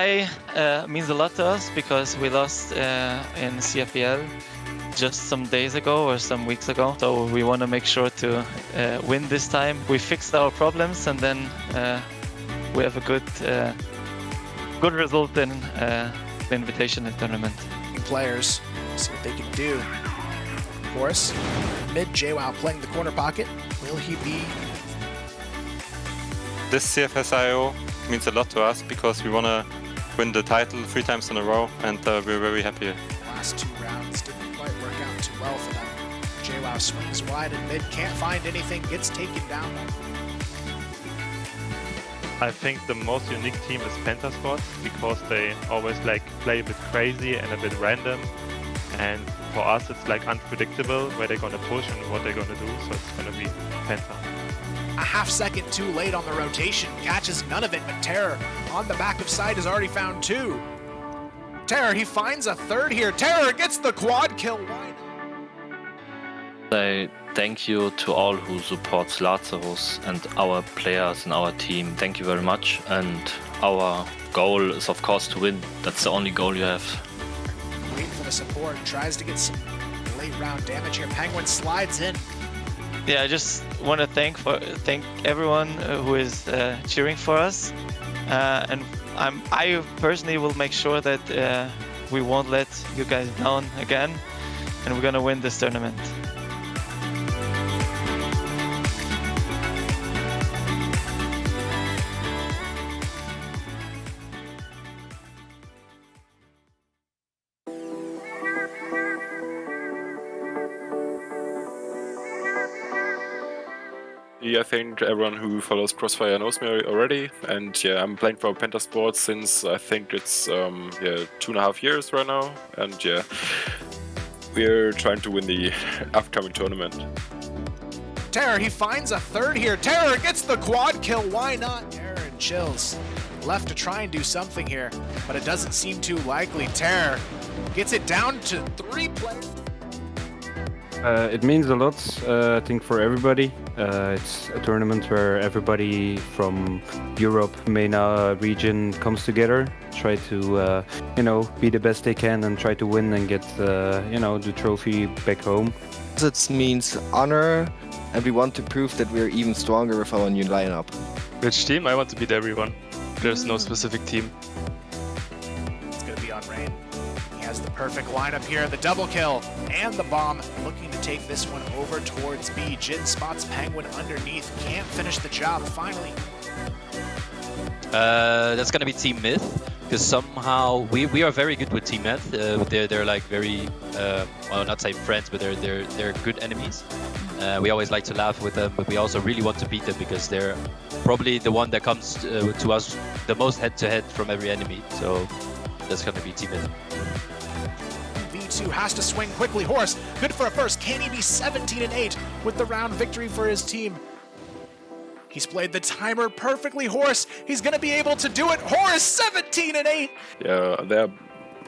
tie means a lot to us because we lost in CFL just some days ago or some weeks ago. So we want to make sure to win this time. We fixed our problems and then we have a good result in the Invitational tournament. Players, see what they can do. Of course, mid JWoww playing the corner pocket. Will he be? This CFSIO means a lot to us because we want to win the title 3 times in a row, and we're very happy. Last 2 rounds didn't quite work out too well for them. JWoww swings wide and mid, can't find anything, gets taken down. I think the most unique team is Penta Sports because they always like play a bit crazy and a bit random, and for us it's like unpredictable where they're gonna push and what they're gonna do, so it's gonna be Penta. A half second too late on the rotation, catches none of it, but Terror on the back of side has already found 2. Terror, he finds a 3rd here. Terror gets the quad kill. Why not? I thank you to all who supports Lazarus and our players and our team. Thank you very much. And our goal is of course to win. That's the only goal you have. Waiting for the support, tries to get some late round damage here. Penguin slides in. Yeah, I just want to thank everyone who is cheering for us, and I personally will make sure that we won't let you guys down again, and we're gonna win this tournament. I think everyone who follows Crossfire knows me already, and yeah, I'm playing for Penta Sports since I think it's 2.5 years right now, and yeah, we're trying to win the upcoming tournament. Terror, he finds a 3rd here. Terror gets the quad kill. Why not? Terror and Chills left to try and do something here, but it doesn't seem too likely. Terror gets it down to 3 players. It means a lot, I think, for everybody. It's a tournament where everybody from Europe, MENA region comes together, try to, be the best they can and try to win and get, the trophy back home. It means honor, and we want to prove that we're even stronger with our new lineup. Which team? I want to beat everyone. There's no specific team. It's going to be on Rain. He has the perfect lineup here, the double kill and the bomb, looking to take this one over towards B. Jin spots Penguin underneath, can't finish the job finally. That's gonna be TeamMyth, because somehow we are very good with TeamMyth. They're like very, well, not say friends, but they're good enemies. We always like to laugh with them, but we also really want to beat them because they're probably the one that comes to us the most head-to-head from every enemy. So that's gonna be TeamMyth. V2 has to swing quickly. Horse, good for a first. Can he be 17-8 with the round victory for his team? He's played the timer perfectly. Horse, he's going to be able to do it. Horse, 17-8. Yeah, there are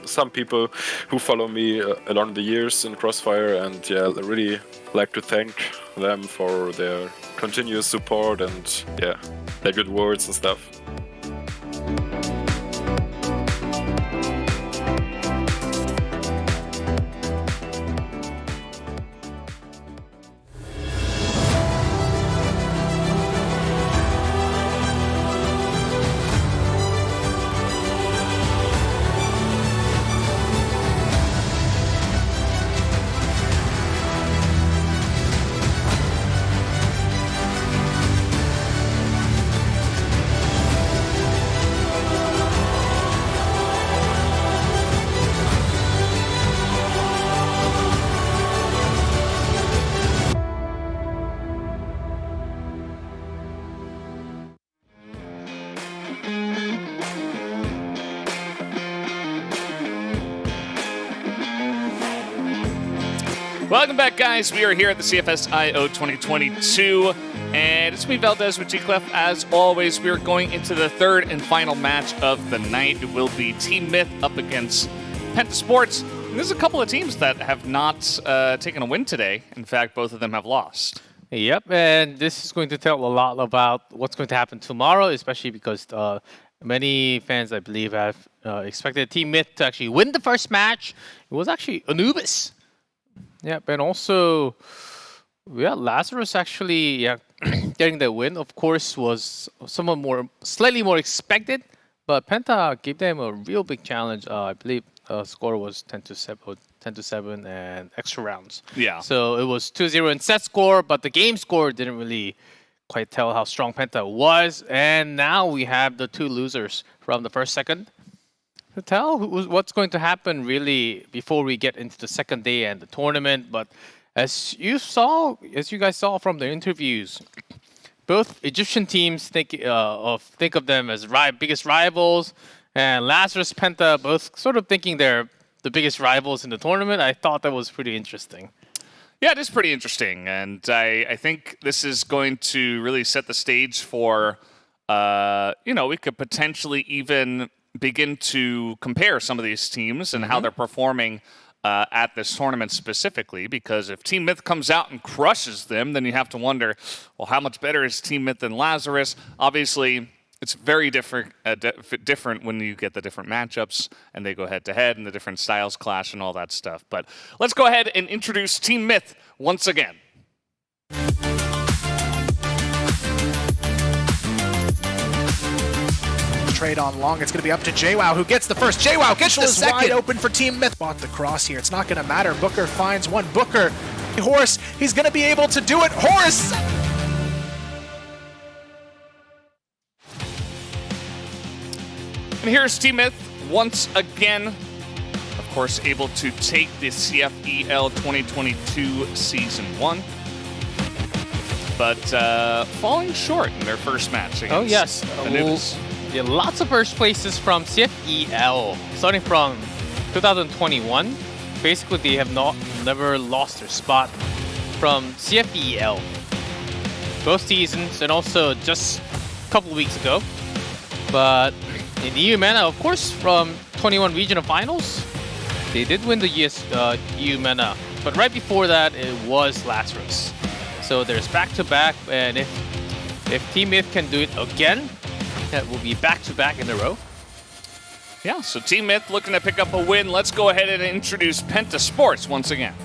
some people who follow me along the years in Crossfire, and yeah, I really like to thank them for their continuous support and yeah, their good words and stuff. Welcome back, guys. We are here at the CFSIO 2022, and it's me, Valdez, with G-Clef. As always, we are going into the 3rd and final match of the night. It will be TeamMyth up against Penta Sports. And there's a couple of teams that have not taken a win today. In fact, both of them have lost. Yep, and this is going to tell a lot about what's going to happen tomorrow, especially because Many fans, I believe, have expected TeamMyth to actually win the first match. It was actually Anubis. Yeah, and also, yeah, Lazarus actually getting the win, of course, was slightly more expected. But Penta gave them a real big challenge. I believe score was 10-7 and extra rounds. Yeah. So it was 2-0 in set score, but the game score didn't really quite tell how strong Penta was. And now we have the two losers from the first second to tell what's going to happen really before we get into the second day and the tournament. But as you guys saw from the interviews, both Egyptian teams think of them as biggest rivals, and Lazarus, Penta both sort of thinking they're the biggest rivals in the tournament. I thought that was pretty interesting. Yeah, it is pretty interesting, and I think this is going to really set the stage for, we could potentially even begin to compare some of these teams and how they're performing at this tournament specifically, because if TeamMyth comes out and crushes them, then you have to wonder, well, how much better is TeamMyth than Lazarus? Obviously, it's very different when you get the different matchups and they go head-to-head and the different styles clash and all that stuff. But let's go ahead and introduce TeamMyth once again. Trade on long. It's going to be up to JWoww, who gets the first. JWoww gets the second. Wide open for TeamMyth. Bought the cross here. It's not going to matter. Booker finds one. Booker. Horse. He's going to be able to do it. Horse. And here's TeamMyth once again. Of course, able to take the CFEL 2022 Season 1. But falling short in their first match against Anubis. Yeah, lots of first places from CFEL, starting from 2021. Basically, they have never lost their spot from CFEL. Both seasons, and also just a couple of weeks ago. But in the EUMENA, of course, from 21 regional finals, they did win the EUMENA. But right before that, it was Lazarus. So there's back-to-back, and if TeamMyth can do it again, that will be back-to-back in a row. Yeah, so TeamMyth looking to pick up a win. Let's go ahead and introduce Penta Sports once again.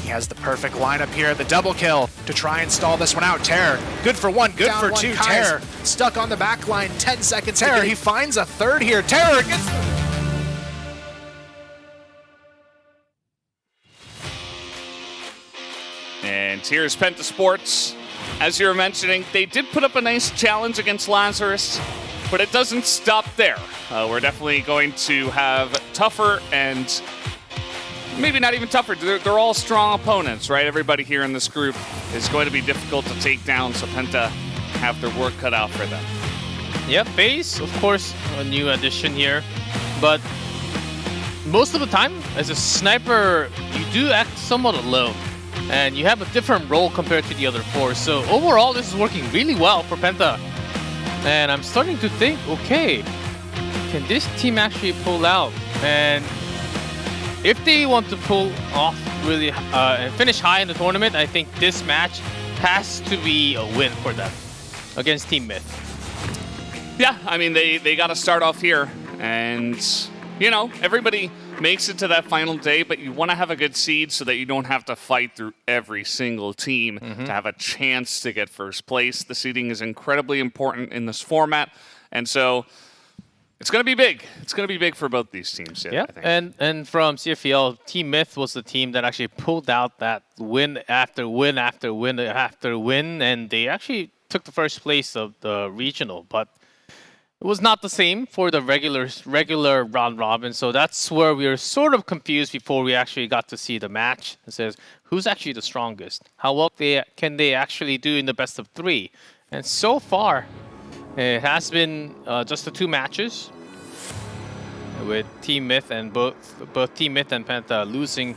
He has the perfect lineup here, the double kill to try and stall this one out. Terror, good for one, good for two. Terror stuck on the back line, 10 seconds. Terror, he finds a third here. Terror gets And here's Penta Sports. As you were mentioning, they did put up a nice challenge against Lazarus, but it doesn't stop there. We're definitely going to have tougher and maybe not even tougher. They're all strong opponents, right? Everybody here in this group is going to be difficult to take down, so Penta have their work cut out for them. Yep, FaZe, of course, a new addition here, but most of the time, as a sniper, you do act somewhat alone. And you have a different role compared to the other four. So overall, this is working really well for Penta. And I'm starting to think, okay, can this team actually pull out? And if they want to pull off really and finish high in the tournament, I think this match has to be a win for them against TeamMyth. Yeah, I mean, they got to start off here. And, everybody makes it to that final day, but you want to have a good seed so that you don't have to fight through every single team to have a chance to get first place. The seeding is incredibly important in this format, and so it's going to be big. It's going to be big for both these teams. Yeah, I think. And from CFEL, TeamMyth was the team that actually pulled out that win after win after win after win, and they actually took the first place of the regional, but it was not the same for the regular round robin, so that's where we were sort of confused before we actually got to see the match. It says, who's actually the strongest? How well can they actually do in the best of three? And so far, it has been just the two matches with TeamMyth and both TeamMyth and Penta losing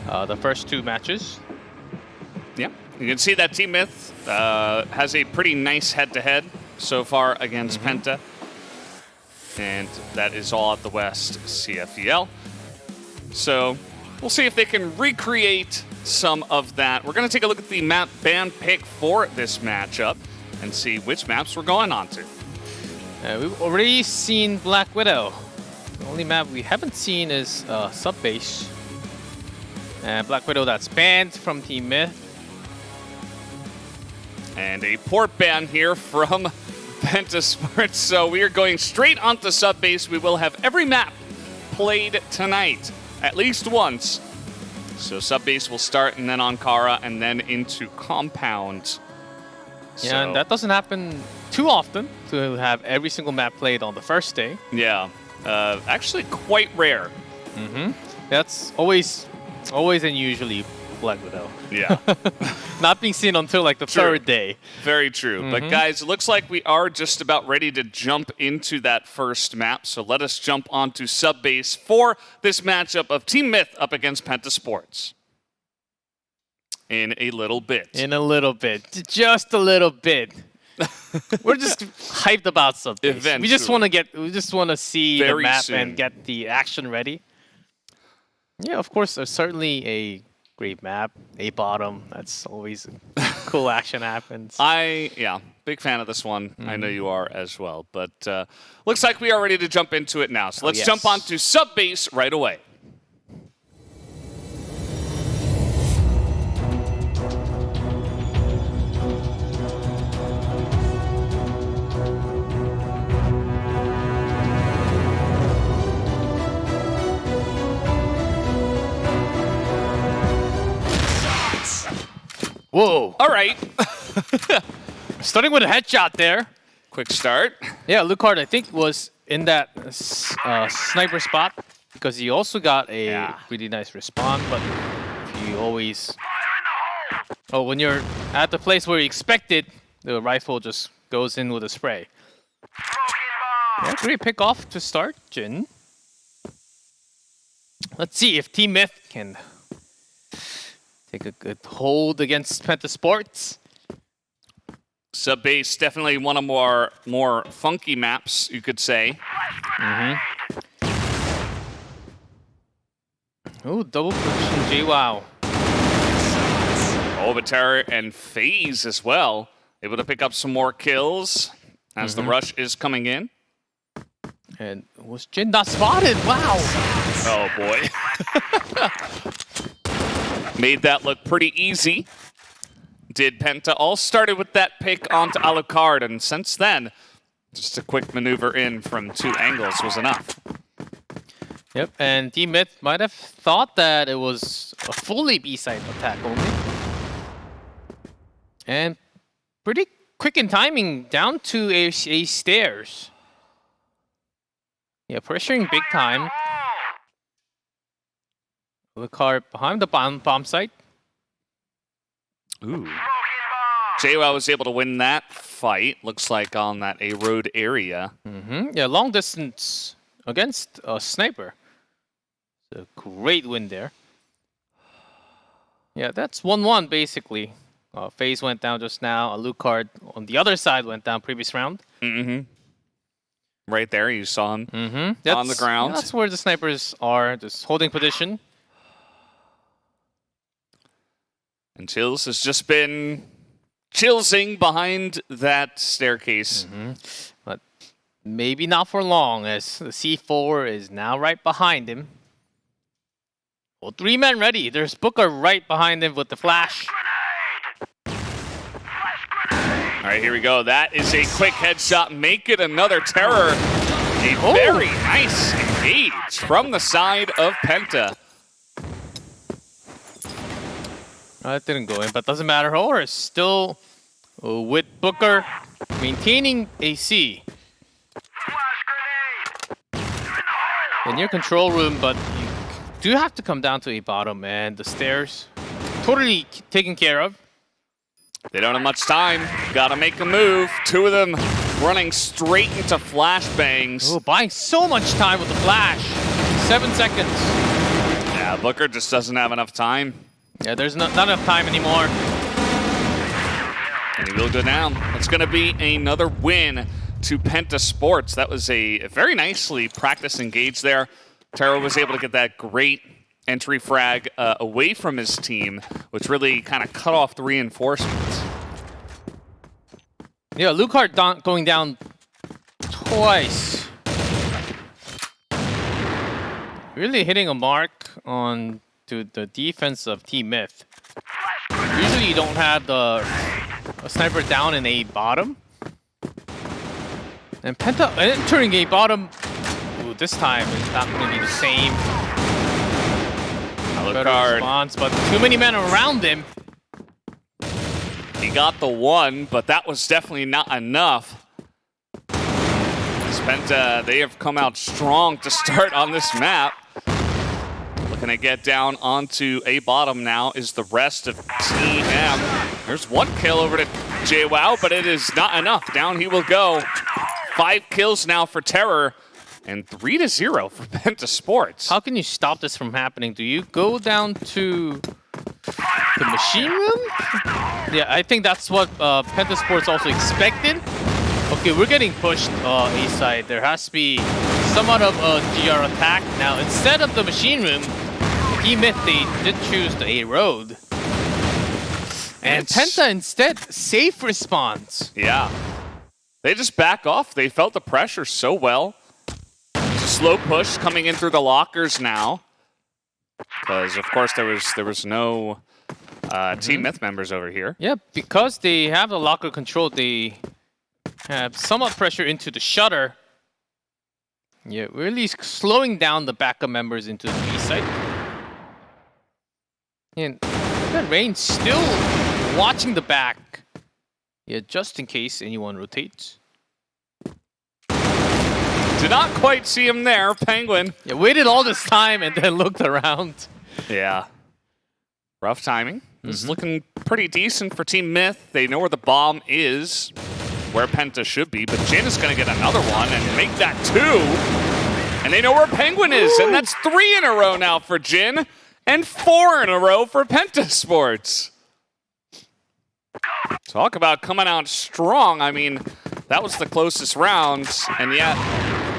the first two matches. Yeah, you can see that TeamMyth has a pretty nice head-to-head so far against Penta. And that is all at the West CFEL. So we'll see if they can recreate some of that. We're going to take a look at the map ban pick for this matchup and see which maps we're going on to. We've already seen Black Widow. The only map we haven't seen is Subbase. Black Widow that's banned from TeamMyth. And a port ban here from Penta Sports. So we are going straight onto Subbase. We will have every map played tonight, at least once. So Subbase will start, and then Ankara, and then into Compound. Yeah, and that doesn't happen too often to have every single map played on the first day. Yeah, actually quite rare. That's always and usually Black Widow. Yeah. Not being seen until like the third day. Very true. But guys, it looks like we are just about ready to jump into that first map. So let us jump onto Subbase for this matchup of TeamMyth up against Penta Sports. In a little bit. In a little bit. Just a little bit. We're just hyped about Subbase. Eventually. We just want to see the map and get the action ready. Yeah, of course, there's certainly a great map. A bottom. That's always cool action happens. Yeah, big fan of this one. I know you are as well. But looks like we are ready to jump into it now. So let's jump onto Subbase right away. Whoa. All right. Starting with a headshot there. Quick start. Yeah, Lucard, I think, was in that sniper spot because he also got a really nice respawn. But if you always... Oh, when you're at the place where you expect it, the rifle just goes in with a spray. Yeah, great pick off to start, Jin. Let's see if TeamMyth can take a good hold against Penta Sports. Subbase, definitely one of more funky maps, you could say. Oh, double position JWoww. Obiter and FaZe as well. Able to pick up some more kills as the rush is coming in. And was Jin not spotted? Wow. Oh, boy. Made that look pretty easy. Did Penta. All started with that pick onto Alucard, and since then, just a quick maneuver in from 2 angles was enough. Yep, and TeamMyth might have thought that it was a fully B-side attack only. And pretty quick in timing down to a stairs. Yeah, pressuring big time. Alucard behind the bomb site. Ooh. JWoww was able to win that fight, looks like on that A road area. Yeah, long distance against a sniper. It's a great win there. Yeah, that's 1-1 basically. FaZe went down just now. Alucard on the other side went down previous round. Right there, you saw him on the ground. That's where the snipers are, just holding position. And Chills has just been chillsing behind that staircase. But maybe not for long, as the C4 is now right behind him. Well, 3 men ready. There's Booker right behind him with the flash. All right, here we go. That is a quick headshot. Make it another terror. A very nice engage from the side of Penta. That didn't go in, but doesn't matter. Horus still with Booker maintaining AC. In your control room, but you do have to come down to a bottom, and the stairs totally taken care of. They don't have much time. Gotta make a move. 2 of them running straight into flashbangs. Oh, buying so much time with the flash. 7 seconds. Yeah, Booker just doesn't have enough time. Yeah, there's not enough time anymore. And he will go down. It's going to be another win to Penta Sports. That was a very nicely practiced engage there. Taro was able to get that great entry frag away from his team, which really kind of cut off the reinforcements. Yeah, Lucart going down twice. Really hitting a mark on to the defense of TeamMyth. Usually you don't have a sniper down in A bottom. And Penta entering A bottom, ooh, this time it's not going to be the same. Better response, but too many men around him. He got the one, but that was definitely not enough. Penta, they have come out strong to start on this map. Looking to get down onto A bottom now is the rest of TM. There's one kill over to JWoww, but it is not enough. Down he will go. 5 kills now for Terror, and 3-0 for Penta Sports. How can you stop this from happening? Do you go down to the machine room? Yeah, I think that's what Penta Sports also expected. Okay, we're getting pushed A side. There has to be somewhat of a GR attack. Now, instead of the machine room, TeamMyth, they did choose the A road. And Penta instead, safe response. Yeah. They just back off. They felt the pressure so well. Slow push coming in through the lockers now. Because, of course, there was no TeamMyth members over here. Yeah, because they have the locker control, they have somewhat pressure into the shutter. Yeah, really slowing down the backup members into the B site. And that Rain still watching the back. Yeah, just in case anyone rotates. Did not quite see him there, Penguin. Yeah, waited all this time and then looked around. Yeah. Rough timing. This is looking pretty decent for TeamMyth. They know where the bomb is, where Penta should be, but Jin is going to get another one and make that 2. And they know where Penguin is, and that's 3 in a row now for Jin, and 4 in a row for Penta Sports. Talk about coming out strong. I mean, that was the closest round, and yet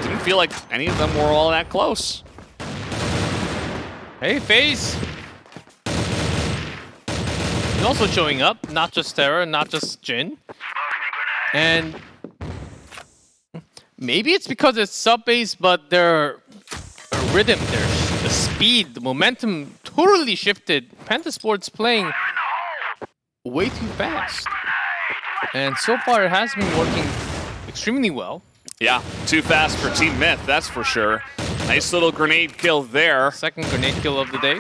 didn't feel like any of them were all that close. Hey, FaZe. He's also showing up, not just Terra, not just Jin. And maybe it's because it's sub-base, but their rhythm, the speed, the momentum totally shifted. Penta Sports playing way too fast. And so far it has been working extremely well. Yeah, too fast for TeamMyth, that's for sure. Nice little grenade kill there. Second grenade kill of the day.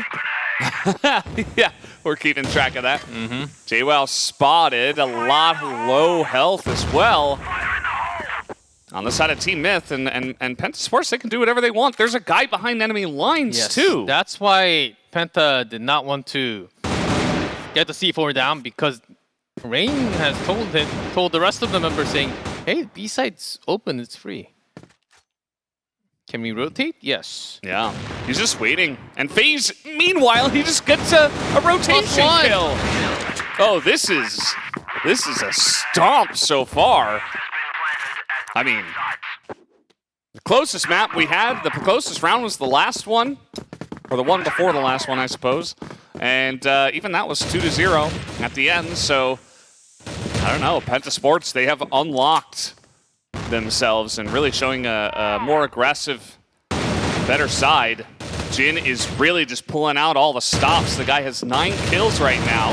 Yeah, we're keeping track of that. JWoww spotted, a lot of low health as well. On the side of TeamMyth and Penta Sports, they can do whatever they want. There's a guy behind enemy lines too. That's why Penta did not want to get the C4 down, because Rain has told the rest of the members saying, hey, B-side's open, it's free. Can we rotate? Yes. Yeah, he's just waiting. And FaZe, meanwhile, he just gets a rotation kill. Oh, this is a stomp so far. I mean, the closest map we had, the closest round was the last one, or the one before the last one, I suppose. And even that was 2-0 at the end, so I don't know. Penta Sports, they have unlocked themselves and really showing a more aggressive, better side. Jin is really just pulling out all the stops. The guy has 9 kills right now.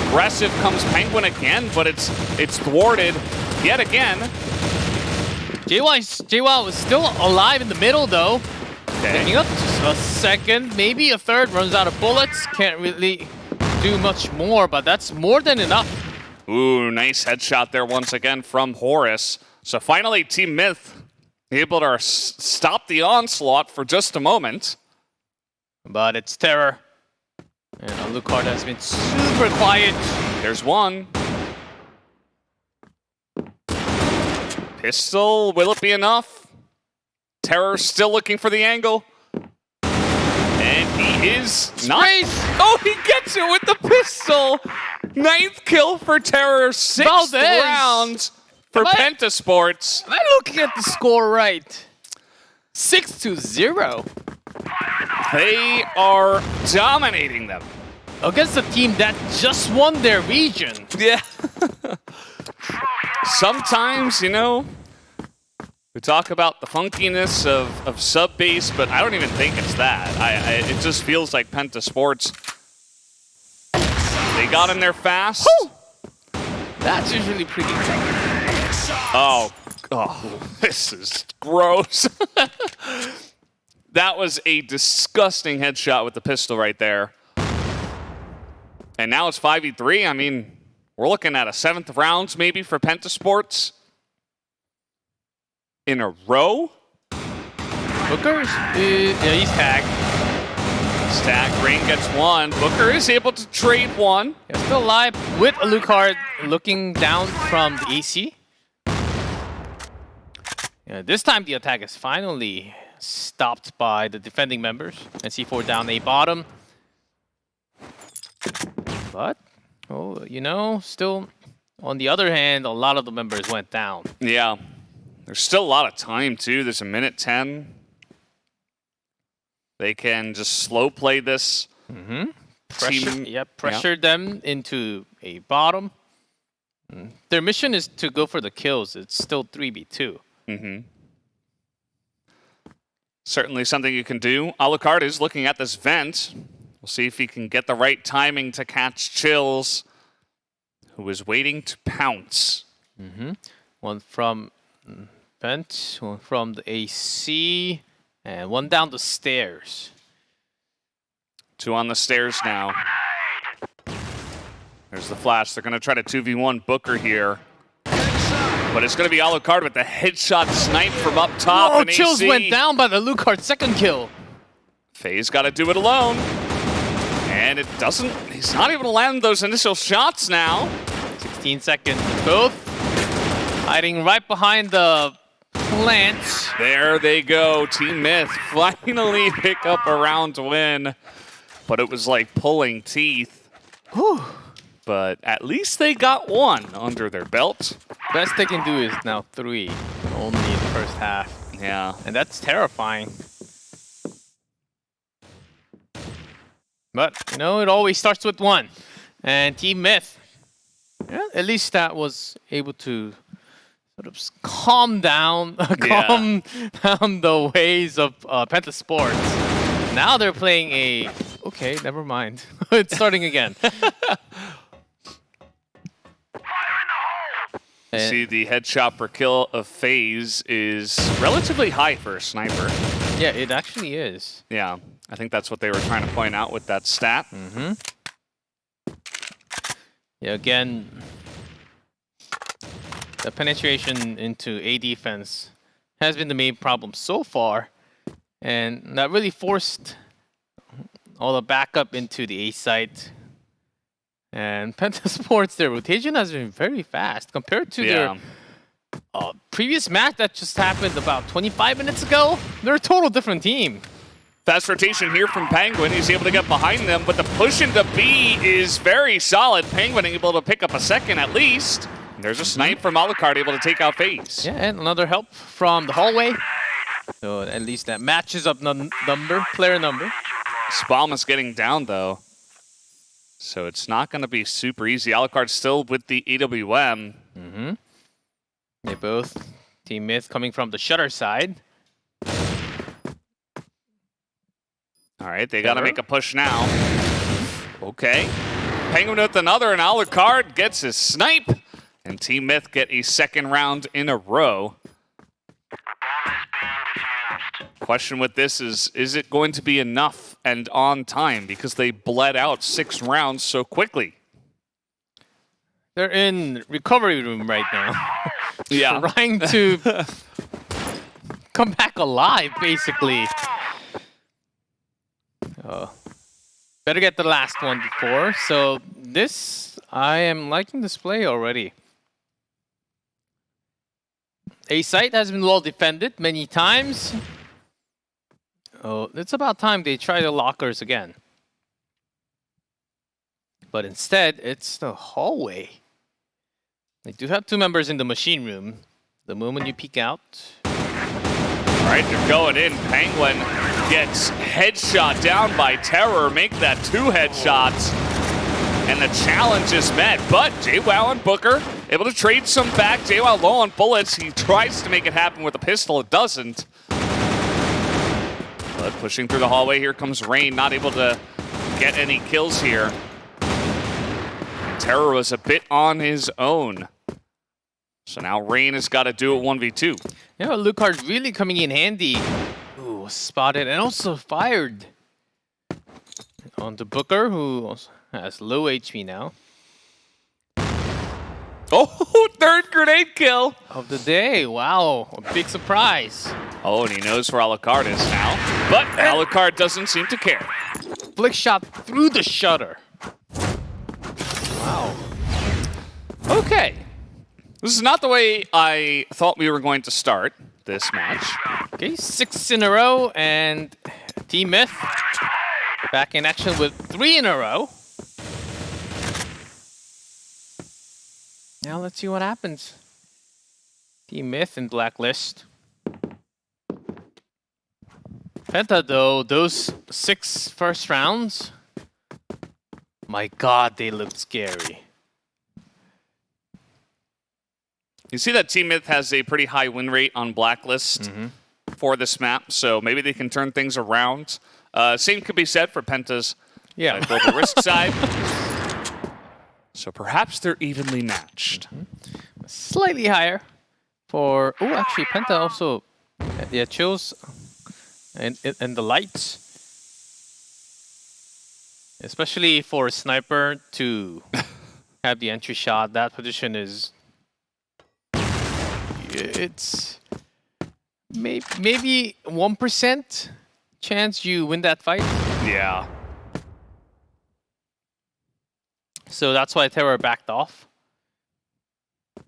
Aggressive comes Penguin again, but it's thwarted yet again. JWoww is still alive in the middle, though. Okay. Picking up just a second, maybe a third, runs out of bullets. Can't really do much more, but that's more than enough. Ooh, nice headshot there once again from Horus. So finally, TeamMyth able to stop the onslaught for just a moment. But it's Terror. And Alucard has been super quiet. There's one. Pistol, will it be enough? Terror still looking for the angle. And he is not. Oh, he gets it with the pistol. 9th kill for Terror, 6th round for Penta Sports. Am I looking at the score right? 6-0. They are dominating them. Against a team that just won their region. Yeah. Sometimes, you know, we talk about the funkiness of sub-base, but I don't even think it's that. It just feels like Penta Sports. They got in there fast. Woo! That's usually pretty tough. Oh, this is gross. That was a disgusting headshot with the pistol right there. And now it's 5v3. I mean, we're looking at a 7th round maybe for Penta Sports in a row. Booker's, yeah, he's tagged. Stack, Rain gets one. Booker is able to trade one. Yeah, still alive with Alucard looking down from the AC. Yeah, this time the attack is finally stopped by the defending members. And C4 down A bottom. But, oh, you know, still, on the other hand, a lot of the members went down. Yeah. There's still a lot of time, too. There's a minute 10. They can just slow play this. Pressure them into a bottom. Their mission is to go for the kills. It's still 3v2. Certainly something you can do. Alucard is looking at this vent. We'll see if he can get the right timing to catch Chills, who is waiting to pounce. One from vent, one from the AC, and one down the stairs. 2 on the stairs now. There's the flash. They're going to try to 2v1 Booker here. But it's going to be Alucard with the headshot snipe from up top. Oh, and Chills AC. went down by the Alucard's second kill. FaZe got to do it alone. And it doesn't, he's not able to land those initial shots now. 16 seconds. Both hiding right behind the plant. There they go. TeamMyth finally pick up a round win. But it was like pulling teeth. Whew. But at least they got one under their belt. Best they can do is now 3, only in the first half. Yeah. And that's terrifying. But, you know, it always starts with 1. And TeamMyth, yeah, at least that was able to sort of calm down the ways of Penta Sports. Now they're playing a... Okay, never mind. It's starting again. See, the headshot per kill of FaZe is relatively high for a sniper. Yeah, it actually is. Yeah, I think that's what they were trying to point out with that stat. Yeah, again, the penetration into A defense has been the main problem so far. And that really forced all the backup into the A site. And Penta Sports, their rotation has been very fast compared to their previous match that just happened about 25 minutes ago. They're a total different team. Fast rotation here from Penguin. He's able to get behind them, but the push into B is very solid. Penguin able to pick up a second at least. There's a snipe from Alucard able to take out FaZe. Yeah, and another help from the hallway. So at least that matches up player number. Spalm is getting down though. So it's not going to be super easy. Alucard still with the EWM. They both TeamMyth coming from the shutter side. All right, they got to make a push now. Okay. Penguin with another, and Alucard gets his snipe. And TeamMyth get a second round in a row. Question with this is it going to be enough and on time? Because they bled out 6 rounds so quickly. They're in recovery room right now. Yeah. Trying to come back alive, basically. Better get the last one before. So this, I am liking this play already. A site has been well defended many times. Oh, it's about time they try the lockers again. But instead, it's the hallway. They do have 2 members in the machine room. The moment you peek out. All right, they're going in. Penguin gets headshot down by Terror, make that 2 headshots. And the challenge is met, but JWoww and Booker able to trade some back. JWoww low on bullets. He tries to make it happen with a pistol. It doesn't. But pushing through the hallway, here comes Rain, not able to get any kills here. Terror was a bit on his own. So now Rain has got to do it 1v2. Yeah, Lucard really coming in handy. Ooh, spotted and also fired. On to Booker, who has low HP now. Oh, 3rd grenade kill of the day. Wow, a big surprise. Oh, and he knows where Alucard is now. But Alucard doesn't seem to care. Flick shot through the shutter. Wow. Okay. This is not the way I thought we were going to start this match. Okay, 6 in a row, and TeamMyth back in action with 3 in a row. Now let's see what happens. TeamMyth in Blacklist. Penta, though, those 6 first rounds, my god, they look scary. You see that TeamMyth has a pretty high win rate on Blacklist for this map, so maybe they can turn things around. Same could be said for Penta's Global Risk side. So perhaps they're evenly matched. Slightly higher for... Oh, actually, Penta also chose in the lights. Especially for a sniper to have the entry shot. That position is... It's maybe 1% chance you win that fight. Yeah. So that's why Terror backed off.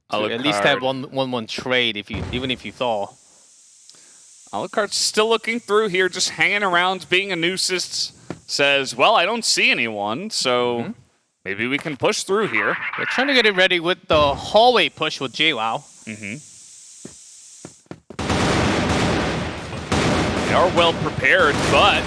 So Alucard. at least have 1-1 trade even if you thaw. Alucard's still looking through here, just hanging around, being a nuisance. Says, well, I don't see anyone, so maybe we can push through here. They're trying to get it ready with the hallway push with JWoww. They are well prepared, but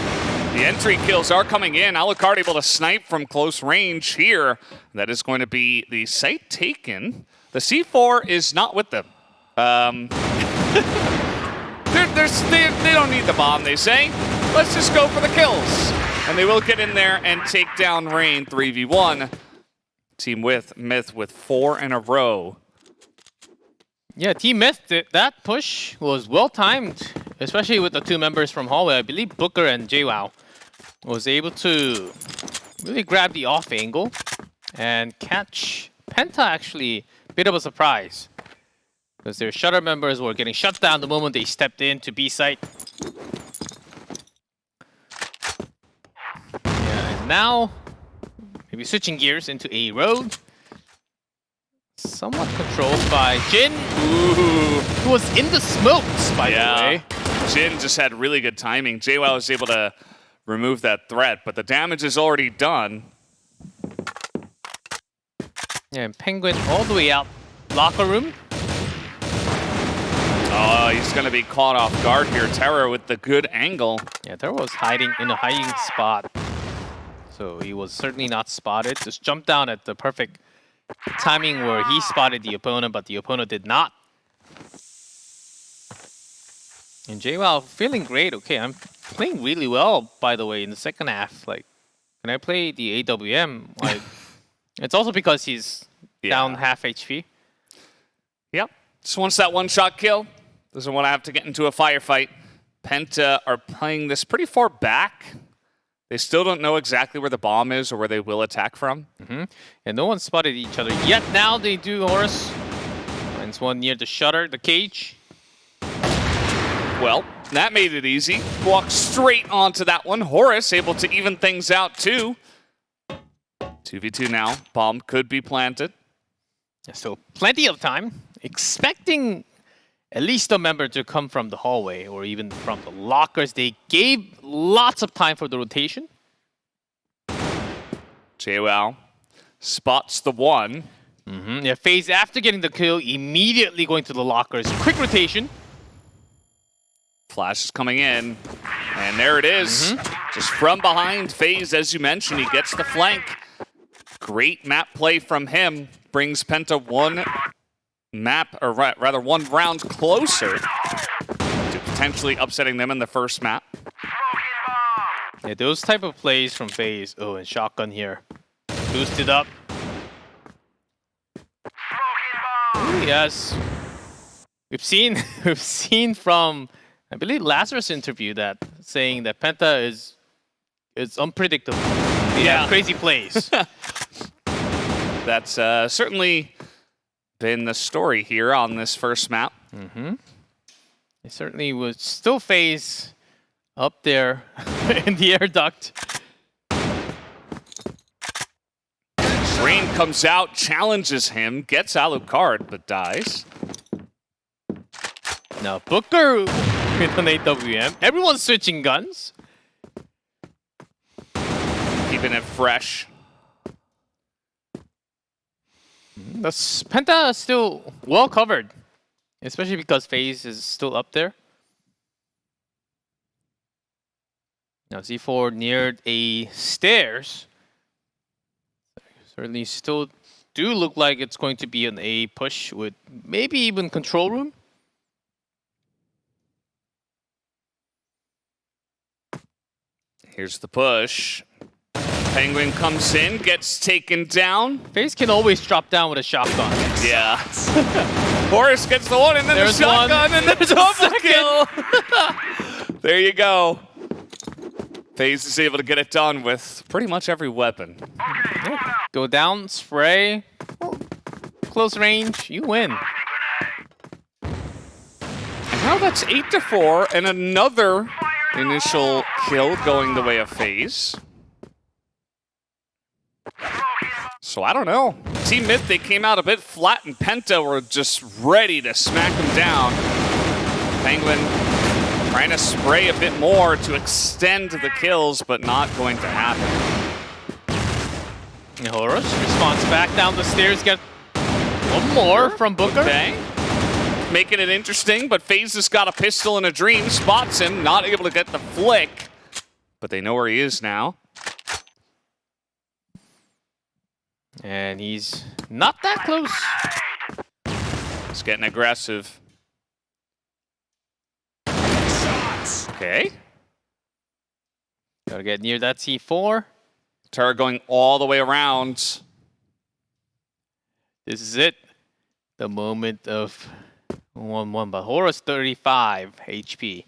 the entry kills are coming in. Alucard able to snipe from close range here. That is going to be the site taken. The C4 is not with them. They don't need the bomb, they say. Let's just go for the kills. And they will get in there and take down Rain 3v1. TeamMyth with 4 in a row. Yeah, TeamMyth, that push was well timed, especially with the 2 members from hallway. I believe Booker and JWoww was able to really grab the off angle and catch Penta. Actually, a bit of a surprise because their shutter members were getting shut down the moment they stepped into B site. Yeah, and now maybe switching gears into A road. Somewhat controlled by Jin, who was in the smokes, by the way. Jin just had really good timing. JWoww was able to remove that threat, but the damage is already done. Yeah, and Penguin all the way out locker room. Oh, he's going to be caught off guard here. Terror with the good angle. Yeah, Terror was hiding in a hiding spot. So he was certainly not spotted. Just jumped down at the perfect timing where he spotted the opponent, but the opponent did not. And JWoww feeling great. Okay, I'm playing really well, by the way, in the second half. Like, can I play the AWM? Like, it's also because he's down half HP. Yep. Just wants that one-shot kill. Doesn't want to have to get into a firefight. Penta are playing this pretty far back. They still don't know exactly where the bomb is or where they will attack from. And no one spotted each other yet. Now they do. Horus finds one near the shutter, the cage. Well, that made it easy. Walked straight onto that one. Horus able to even things out too. 2v2 now. Bomb could be planted. So plenty of time. Expecting at least a member to come from the hallway or even from the lockers. They gave lots of time for the rotation. JWoww spots the one. Yeah, FaZe after getting the kill, immediately going to the lockers. Quick rotation. Flash is coming in, and there it is. Just from behind FaZe, as you mentioned, he gets the flank. Great map play from him. Brings Penta one map, or rather one round closer to potentially upsetting them in the first map. Yeah, those type of plays from FaZe. Oh, and shotgun here. Boosted up. Ooh, yes. We've seen from, I believe, Lazarus' interview that saying that Penta is unpredictable. Yeah, crazy plays. That's certainly been the story here on this first map. It certainly would still FaZe up there in the air duct. Rain comes out, challenges him, gets Alucard, but dies. Now Booker with an AWM. Everyone's switching guns. Keeping it fresh. The Penta is still well covered, especially because FaZe is still up there. Now Z4 near a stairs. Certainly still do look like it's going to be an A push with maybe even control room. Here's the push. Penguin comes in, gets taken down. FaZe can always drop down with a shotgun. Yeah. Horus gets the one, and then There's the shotgun, one. and then the double kill. There you go. FaZe is able to get it done with pretty much every weapon. Go down, spray, close range, you win. And now that's 8-4, and another initial kill going the way of FaZe. So I don't know. TeamMyth, they came out a bit flat, and Penta were just ready to smack them down. Penguin trying to spray a bit more to extend the kills, but not going to happen. Horus responds back down the stairs, get one more from Booker. Okay. Making it interesting, but FaZe has got a pistol and a dream, spots him, not able to get the flick, but they know where he is now. And he's not that close. He's getting aggressive. Okay. Gotta get near that C4. Tara going all the way around. This is it. The moment of 1-1, but Horus 35 HP.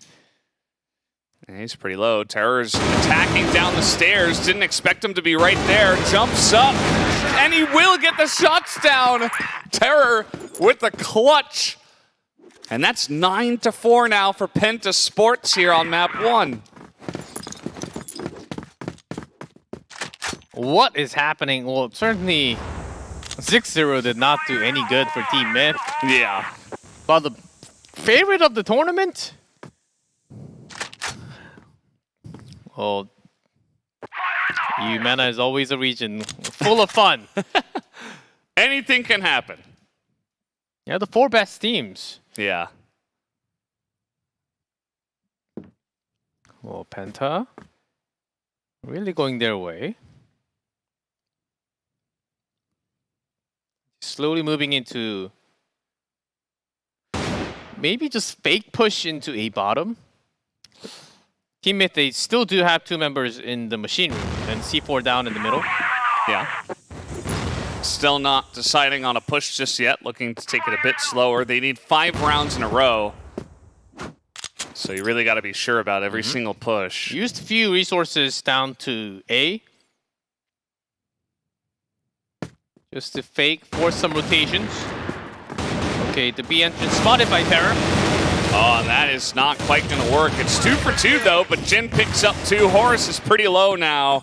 And he's pretty low. Terror's attacking down the stairs. Didn't expect him to be right there. Jumps up, and he will get the shots down. Terror with the clutch. And that's 9-4 now for Penta Sports here on map 1. What is happening? Well, certainly 6-0 did not do any good for TeamMyth. Yeah. But the favorite of the tournament? Well, EUMENA is always a region full of fun. Anything can happen. Yeah, the 4 best teams. Yeah. Well, Penta really going their way. Slowly moving into maybe just fake push into a bottom. TeamMyth, they still do have 2 members in the machine room and C4 down in the middle. Yeah. Still not deciding on a push just yet, looking to take it a bit slower. They need 5 rounds in a row. So you really got to be sure about every single push. Used a few resources down to A. Just to fake, force some rotations. Okay, the B entrance spotted by Terror. Oh, that is not quite going to work. It's 2 for 2 though, but Jin picks up 2. Horus is pretty low now.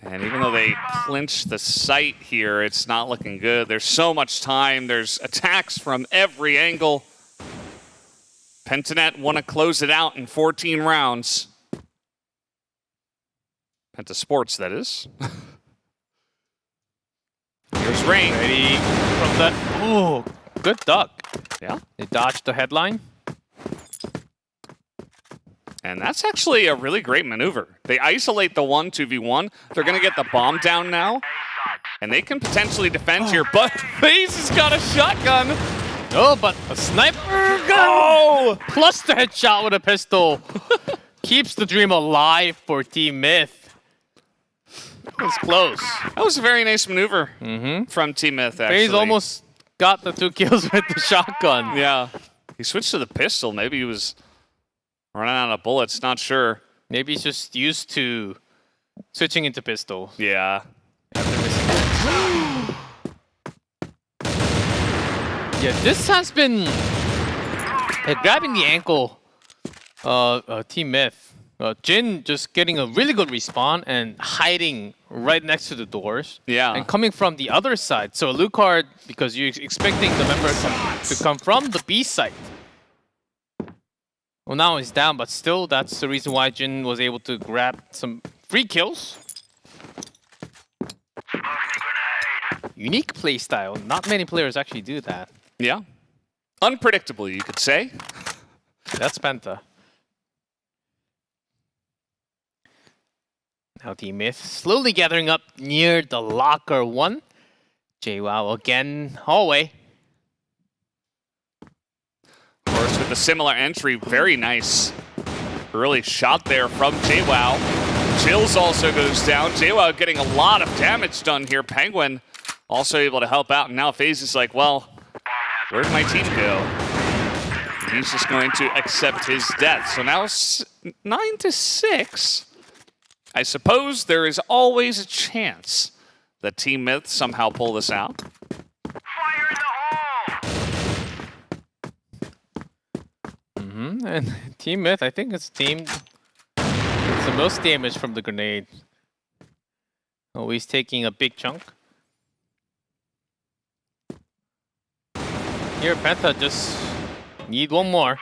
And even though they clinch the site here, it's not looking good. There's so much time. There's attacks from every angle. Pentanet want to close it out in 14 rounds. Penta Sports, that is. Here's Rain. Ready from the... Oh, good duck. Yeah. They dodged the headline. And that's actually a really great maneuver. They isolate the 1-2v1. They're going to get the bomb down now. And they can potentially defend here, but FaZe has got a shotgun. Oh, but a sniper gun plus the headshot with a pistol keeps the dream alive for TeamMyth. It was close. That was a very nice maneuver from TeamMyth, actually. FaZe almost got the 2 kills with the shotgun. Yeah. He switched to the pistol. Maybe he was running out of bullets, not sure. Maybe he's just used to switching into pistol. Yeah. Yeah, this has been grabbing the ankle. TeamMyth. Jin just getting a really good respawn and hiding right next to the doors. Yeah. And coming from the other side. So Lucard, because you're expecting the member to come from the B site. Well, now he's down, but still, that's the reason why Jin was able to grab some free kills. Unique playstyle. Not many players actually do that. Yeah. Unpredictable, you could say. That's Penta. Now TeamMyth slowly gathering up near the locker 1. JWoww again, hallway. Of course, with a similar entry, very nice early shot there from JWoww. Chills also goes down. JWoww getting a lot of damage done here. Penguin also able to help out. And now FaZe is like, well, where'd my team go? And he's just going to accept his death. So now it's 9-6. I suppose there is always a chance that TeamMyth somehow pull this out. And TeamMyth, I think it's team it's the most damage from the grenade. Always taking a big chunk. Here, Penta just need one more.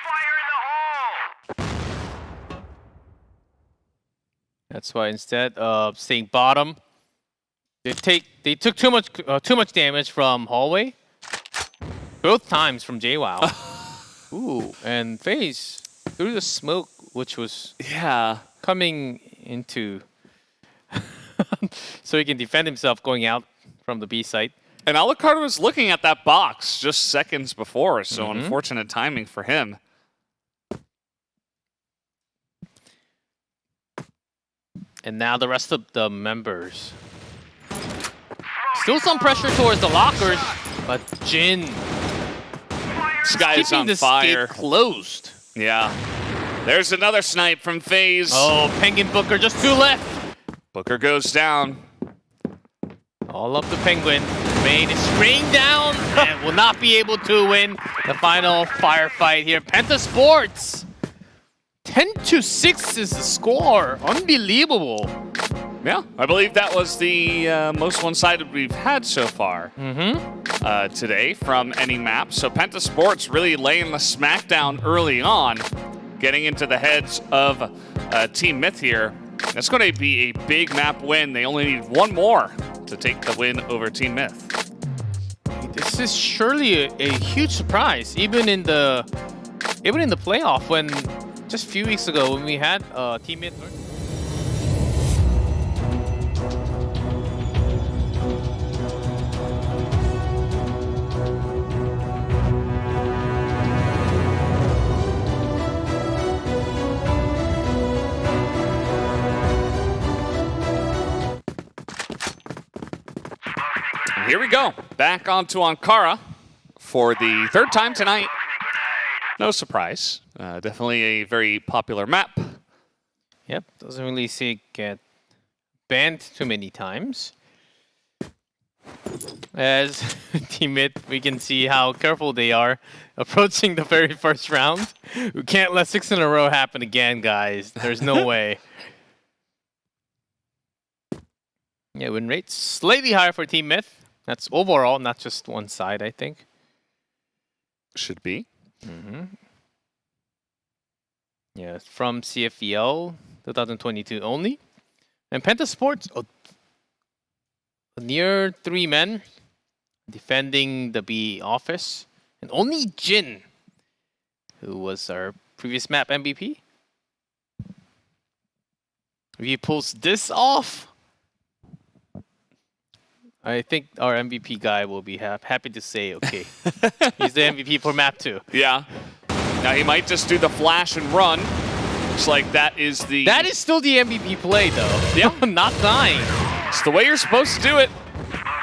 That's why instead of staying bottom, they took too much damage from hallway. Both times from JWoww. Ooh, and FaZe through the smoke, which was coming into, so he can defend himself going out from the B site. And Alucard was looking at that box just seconds before, so unfortunate timing for him. And now the rest of the members. Still some pressure towards the lockers, but Jin. This guy is on fire. Closed. Yeah. There's another snipe from FaZe. Oh, Penguin Booker, just 2 left. Booker goes down. All up the Penguin. Main is spraying down and will not be able to win the final firefight here. Penta Sports. 10-6 is the score. Unbelievable. Yeah, I believe that was the most one-sided we've had so far today from any map. So Penta Sports really laying the smackdown early on, getting into the heads of TeamMyth here. That's going to be a big map win. They only need one more to take the win over TeamMyth. This is surely a huge surprise, even in the playoff when just a few weeks ago when we had TeamMyth. Here we go, back onto Ankara for the 3rd time tonight. No surprise, definitely a very popular map. Yep, doesn't really see it get banned too many times. As TeamMyth, we can see how careful they are approaching the very first round. We can't let 6 in a row happen again, guys. There's no way. Yeah, win rate slightly higher for TeamMyth. That's overall, not just one side, I think. Should be. Yeah, it's from CFL 2022 only. And Penta Sports, near 3 men defending the B office. And only Jin, who was our previous map MVP. If he pulls this off, I think our MVP guy will be happy to say, okay, he's the MVP for map 2. Yeah. Now he might just do the flash and run. Looks like that is the... That is still the MVP play, though. Yeah. Not dying. It's the way you're supposed to do it.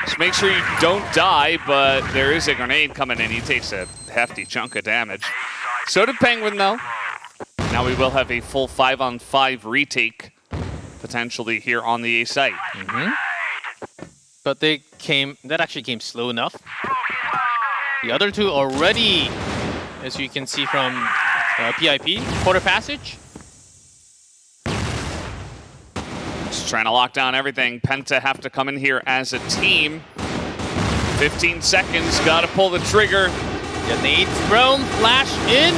Just make sure you don't die, but there is a grenade coming in. He takes a hefty chunk of damage. So did Penguin, though. Now we will have a full 5-on-5 retake, potentially here on the A site. But that actually came slow enough. The other two already, as you can see from PIP, quarter passage. Just trying to lock down everything. Penta have to come in here as a team. 15 seconds, gotta pull the trigger. Grenade thrown, flash in.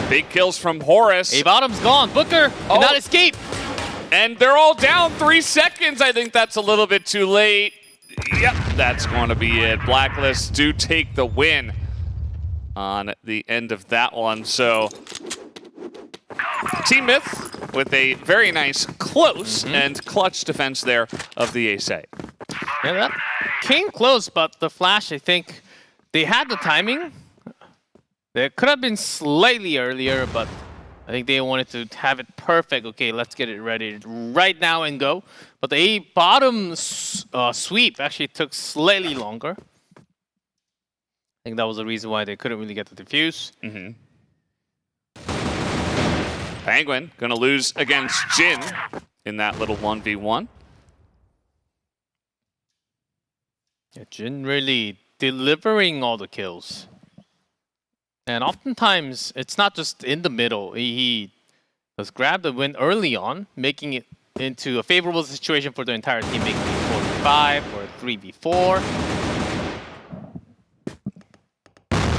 Big kills from Horus. A bottom's gone. Booker cannot escape. And they're all down 3 seconds. I think that's a little bit too late. Yep, that's going to be it. Blacklist do take the win on the end of that one. So TeamMyth with a very nice close and clutch defense there of the A site. Yeah, that came close, but the flash, I think they had the timing. They could have been slightly earlier, but I think they wanted to have it perfect. Okay, let's get it ready right now and go. But the A bottom sweep actually took slightly longer. I think that was the reason why they couldn't really get the defuse. Penguin gonna lose against Jin in that little 1v1. Yeah, Jin really delivering all the kills. And oftentimes, it's not just in the middle. He does grab the win early on, making it into a favorable situation for the entire team, making it 4v5 or 3v4.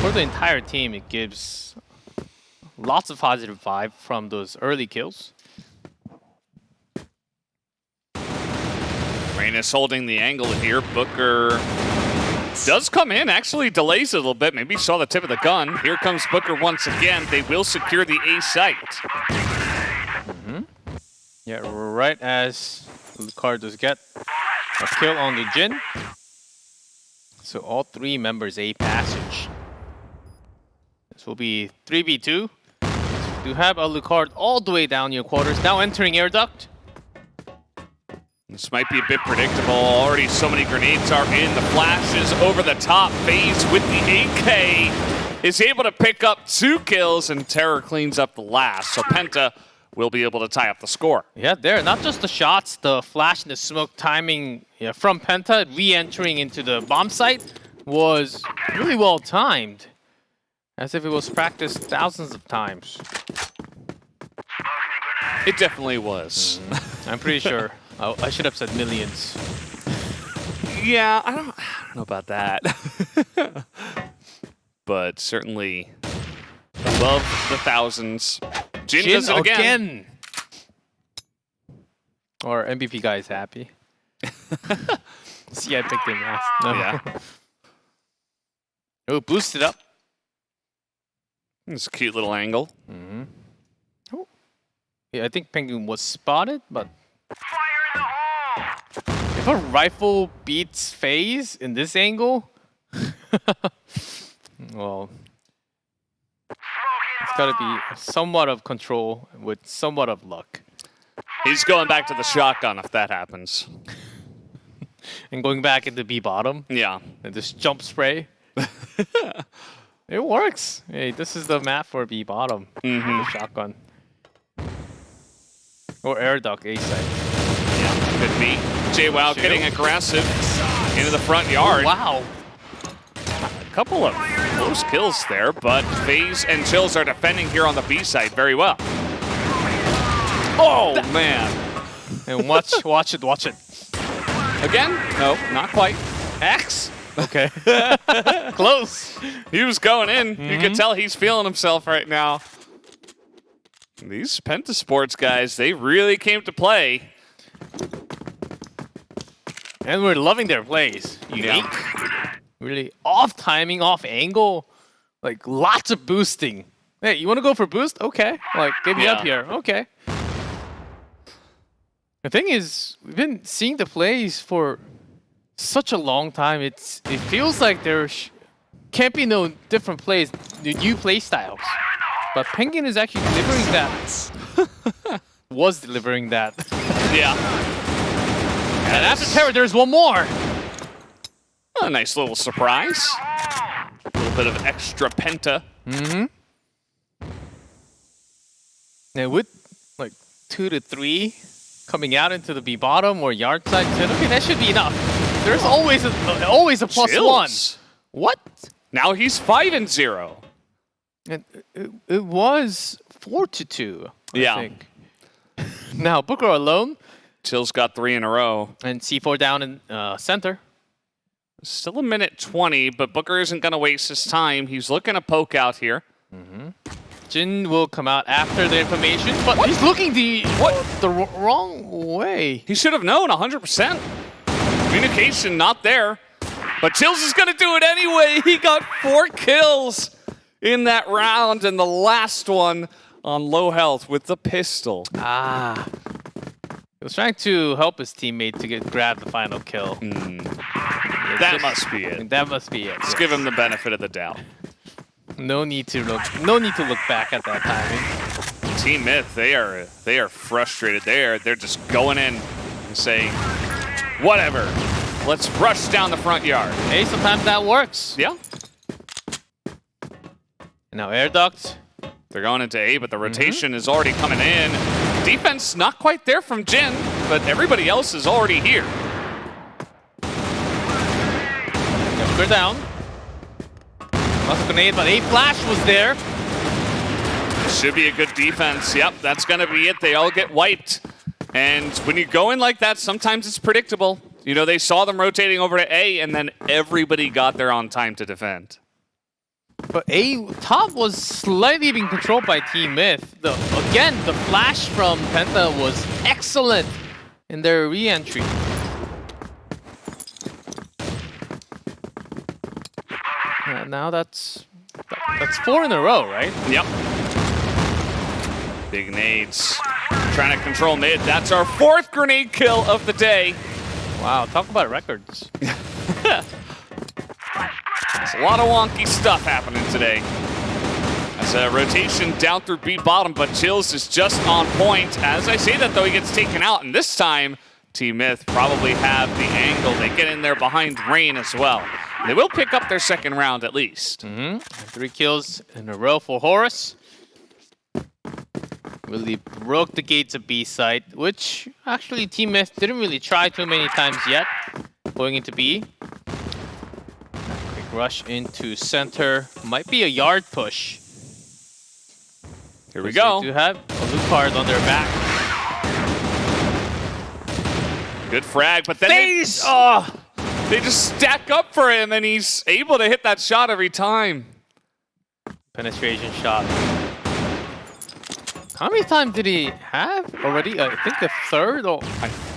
For the entire team, it gives lots of positive vibe from those early kills. Reynes holding the angle here. Booker does come in, actually delays a little bit. Maybe saw the tip of the gun. Here comes Booker once again. They will secure the A site. Yeah, right as Lucard does get a kill on the Jin. So all 3 members A passage. This will be 3v2. You have a Lucard all the way down your quarters, now entering air duct. This might be a bit predictable. Already so many grenades are in. The flash is over the top. FaZe with the AK is able to pick up 2 kills, and Terror cleans up the last. So Penta will be able to tie up the score. Yeah, there. Not just the shots, the flash and the smoke timing from Penta re-entering into the bomb site was really well timed. As if it was practiced thousands of times. It definitely was. I'm pretty sure. I should have said millions. Yeah, I don't know about that. But certainly above the thousands. Jin does it again. Or MVP guy is happy. See, I picked him last. No. Yeah. Oh, boost it up. It's a cute little angle. Oh. Yeah, I think Penguin was spotted, but if a rifle beats FaZe in this angle, well, it's got to be somewhat of control with somewhat of luck. He's going back to the shotgun if that happens. And going back into B bottom. Yeah. And just jump spray. It works. Hey, this is the map for B bottom. The shotgun. Or air duct A side. Yeah, could be. JWoww getting aggressive into the front yard. Oh, wow. A couple of close kills there, but FaZe and Chills are defending here on the B side very well. Oh, man. And watch it. Again? No, not quite. X? Okay. Close. He was going in. You can tell he's feeling himself right now. These Penta Sports guys, they really came to play. And we're loving their plays. Unique. Yeah. Really off timing, off angle. Like lots of boosting. Hey, you want to go for boost? Okay. Like, get me up here. Okay. The thing is, we've been seeing the plays for such a long time. It feels like there can't be no different plays, new play styles. But Penguin is actually delivering that. Was delivering that. Yeah. And after Terror, there's one more. A nice little surprise. A little bit of extra penta. Mm-hmm. Now with like 2 to 3 coming out into the B bottom or yard side, okay, that should be enough. There's always a +1. Chills. What? Now he's 5-0. And it was 4 to 2. Yeah. I think. Now Booker alone. Chills got 3 in a row. And C4 down in center. Still a minute 20, but Booker isn't going to waste his time. He's looking to poke out here. Mm-hmm. Jin will come out after the information, but he's looking the wrong way. He should have known 100%. Communication not there. But Chills is going to do it anyway. He got 4 kills in that round, and the last one on low health with the pistol. Ah. He was trying to help his teammate to grab the final kill. That must be it. That must be it. Let's give him the benefit of the doubt. No need to look back at that timing. TeamMyth, they are frustrated. They're just going in and saying, whatever. Let's rush down the front yard. Hey, sometimes that works. Yeah. Now air duct. They're going into A, but the rotation is already coming in. Defense not quite there from Jin, but everybody else is already here. Booker down. Lost a grenade, but a flash was there. Should be a good defense. Yep, that's going to be it. They all get wiped. And when you go in like that, sometimes it's predictable. You know, they saw them rotating over to A, and then everybody got there on time to defend. But A top was slightly being controlled by TeamMyth. Again, the flash from Penta was excellent in their re-entry. Now that's 4 in a row, right? Yep. Big nades. Trying to control mid. That's our 4th grenade kill of the day. Wow, talk about records. There's a lot of wonky stuff happening today. As a rotation down through B bottom, but Chills is just on point. As I say that, though, he gets taken out, and this time, TeamMyth probably have the angle. They get in there behind Rain as well. They will pick up their 2nd round at least. 3 kills in a row for Horus. Really broke the gates of B side, which actually TeamMyth didn't really try too many times yet. Going into B. Quick rush into center. Might be a yard push. Here we go. They do have a loot card on their back. Good frag, but then they just stack up for him, and he's able to hit that shot every time. Penetration shot. How many times did he have already? I think a third, or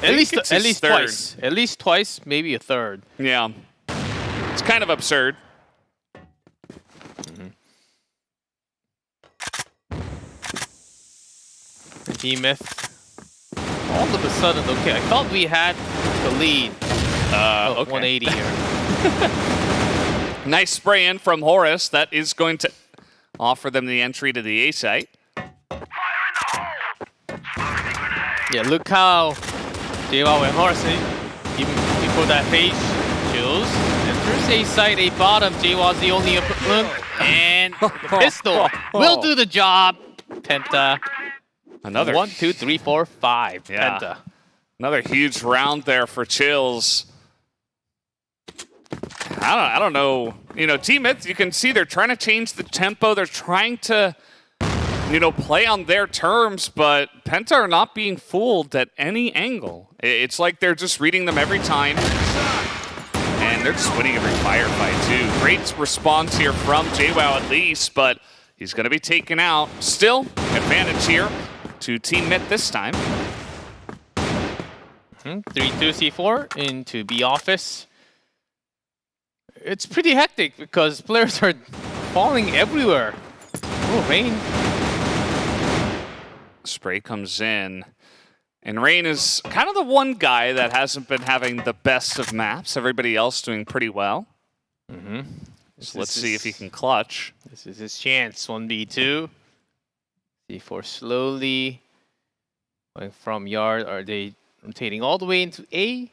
at least twice. At least twice, maybe a third. Yeah, it's kind of absurd. TeamMyth. All of a sudden, okay, I thought we had the lead. Okay. 180 here. Nice spray in from Horus. That is going to offer them the entry to the A site. Yeah, look how JWoww and Horus, even before that phase, Chills enters A site, A bottom. JWoww's the only opponent, and the pistol will do the job. Penta. Another 1, 2, 3, 4, 5. Yeah. Penta. Another huge round there for Chills. I don't know. You know, TeamMyth, you can see they're trying to change the tempo. They're trying to, you know, play on their terms, but Penta are not being fooled at any angle. It's like they're just reading them every time. And they're just winning every firefight, too. Great response here from JWoww at least, but he's going to be taken out. Still, advantage here to TeamMyth this time. 3-2-C4 into B office. It's pretty hectic because players are falling everywhere. Oh, Rain. Spray comes in. And Rain is kind of the one guy that hasn't been having the best of maps. Everybody else doing pretty well. So let's see if he can clutch. This is his chance. 1v2. C4 slowly going from yard. Are they rotating all the way into A?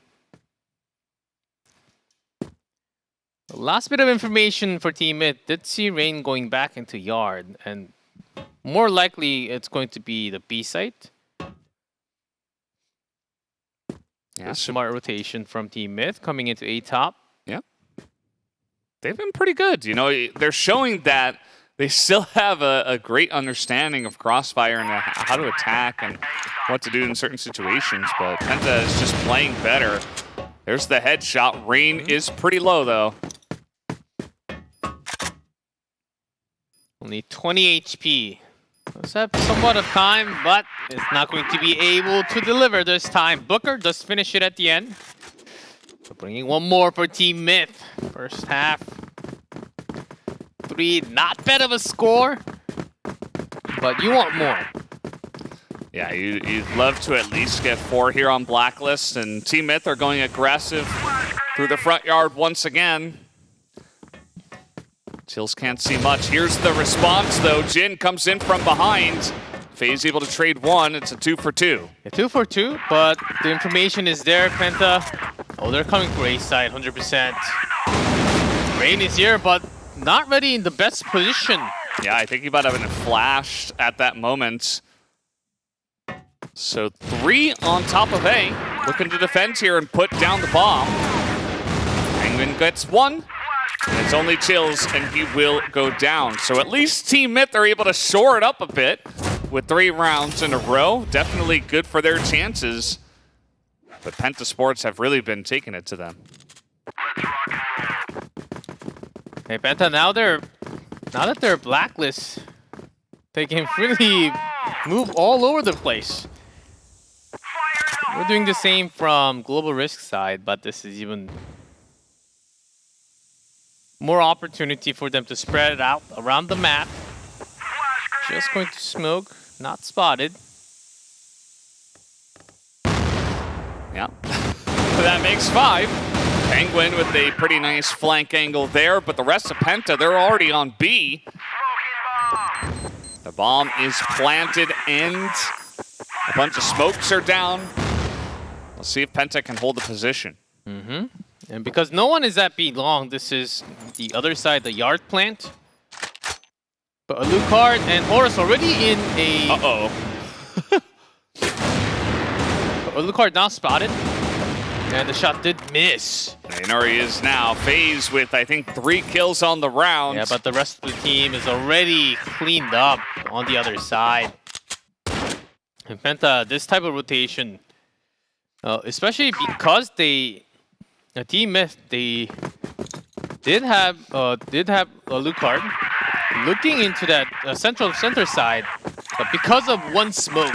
The last bit of information for TeamMyth did see Rain going back into yard, and more likely it's going to be the B site. Yeah, smart rotation from TeamMyth coming into A top. Yeah. They've been pretty good. You know, they're showing that they still have a great understanding of Crossfire and how to attack and what to do in certain situations, but Penta is just playing better. There's the headshot. Rain is pretty low, though. Only 20 HP. Does have somewhat of time, but it's not going to be able to deliver this time. Booker does finish it at the end. So bringing one more for TeamMyth. First half. 3, not bad of a score, but you want more. Yeah, you'd love to at least get 4 here on Blacklist, and TeamMyth are going aggressive through the front yard once again. Chills can't see much. Here's the response, though. Jin comes in from behind. FaZe able to trade 1. It's a 2 for 2. Yeah, 2 for 2, but the information is there, Penta. Oh, they're coming for A side, 100%. Rain is here, but not ready in the best position. Yeah, I think he might have been flashed at that moment. So 3 on top of A. Looking to defend here and put down the bomb. Penguin gets 1. And it's only Chills, and he will go down. So at least TeamMyth are able to shore it up a bit with 3 rounds in a row. Definitely good for their chances. But Penta Sports have really been taking it to them. Hey, Penta, now that they're Blacklist, they can really move all over the place. We're doing the same from Global Risk side, but this is even more opportunity for them to spread it out around the map. Just going to smoke, not spotted. Yeah, that makes 5. Penguin with a pretty nice flank angle there, but the rest of Penta, they're already on B. The bomb is planted and a bunch of smokes are down. Let's see if Penta can hold the position. And because no one is at B long, this is the other side, the yard plant. But Alucard and Horus already in a... Alucard now spotted. And the shot did miss. And there he is now. FaZe with, I think, 3 kills on the round. Yeah, but the rest of the team is already cleaned up on the other side. And Penta, this type of rotation, especially because TeamMyth, they did have Alucard looking into that center side, but because of one smoke,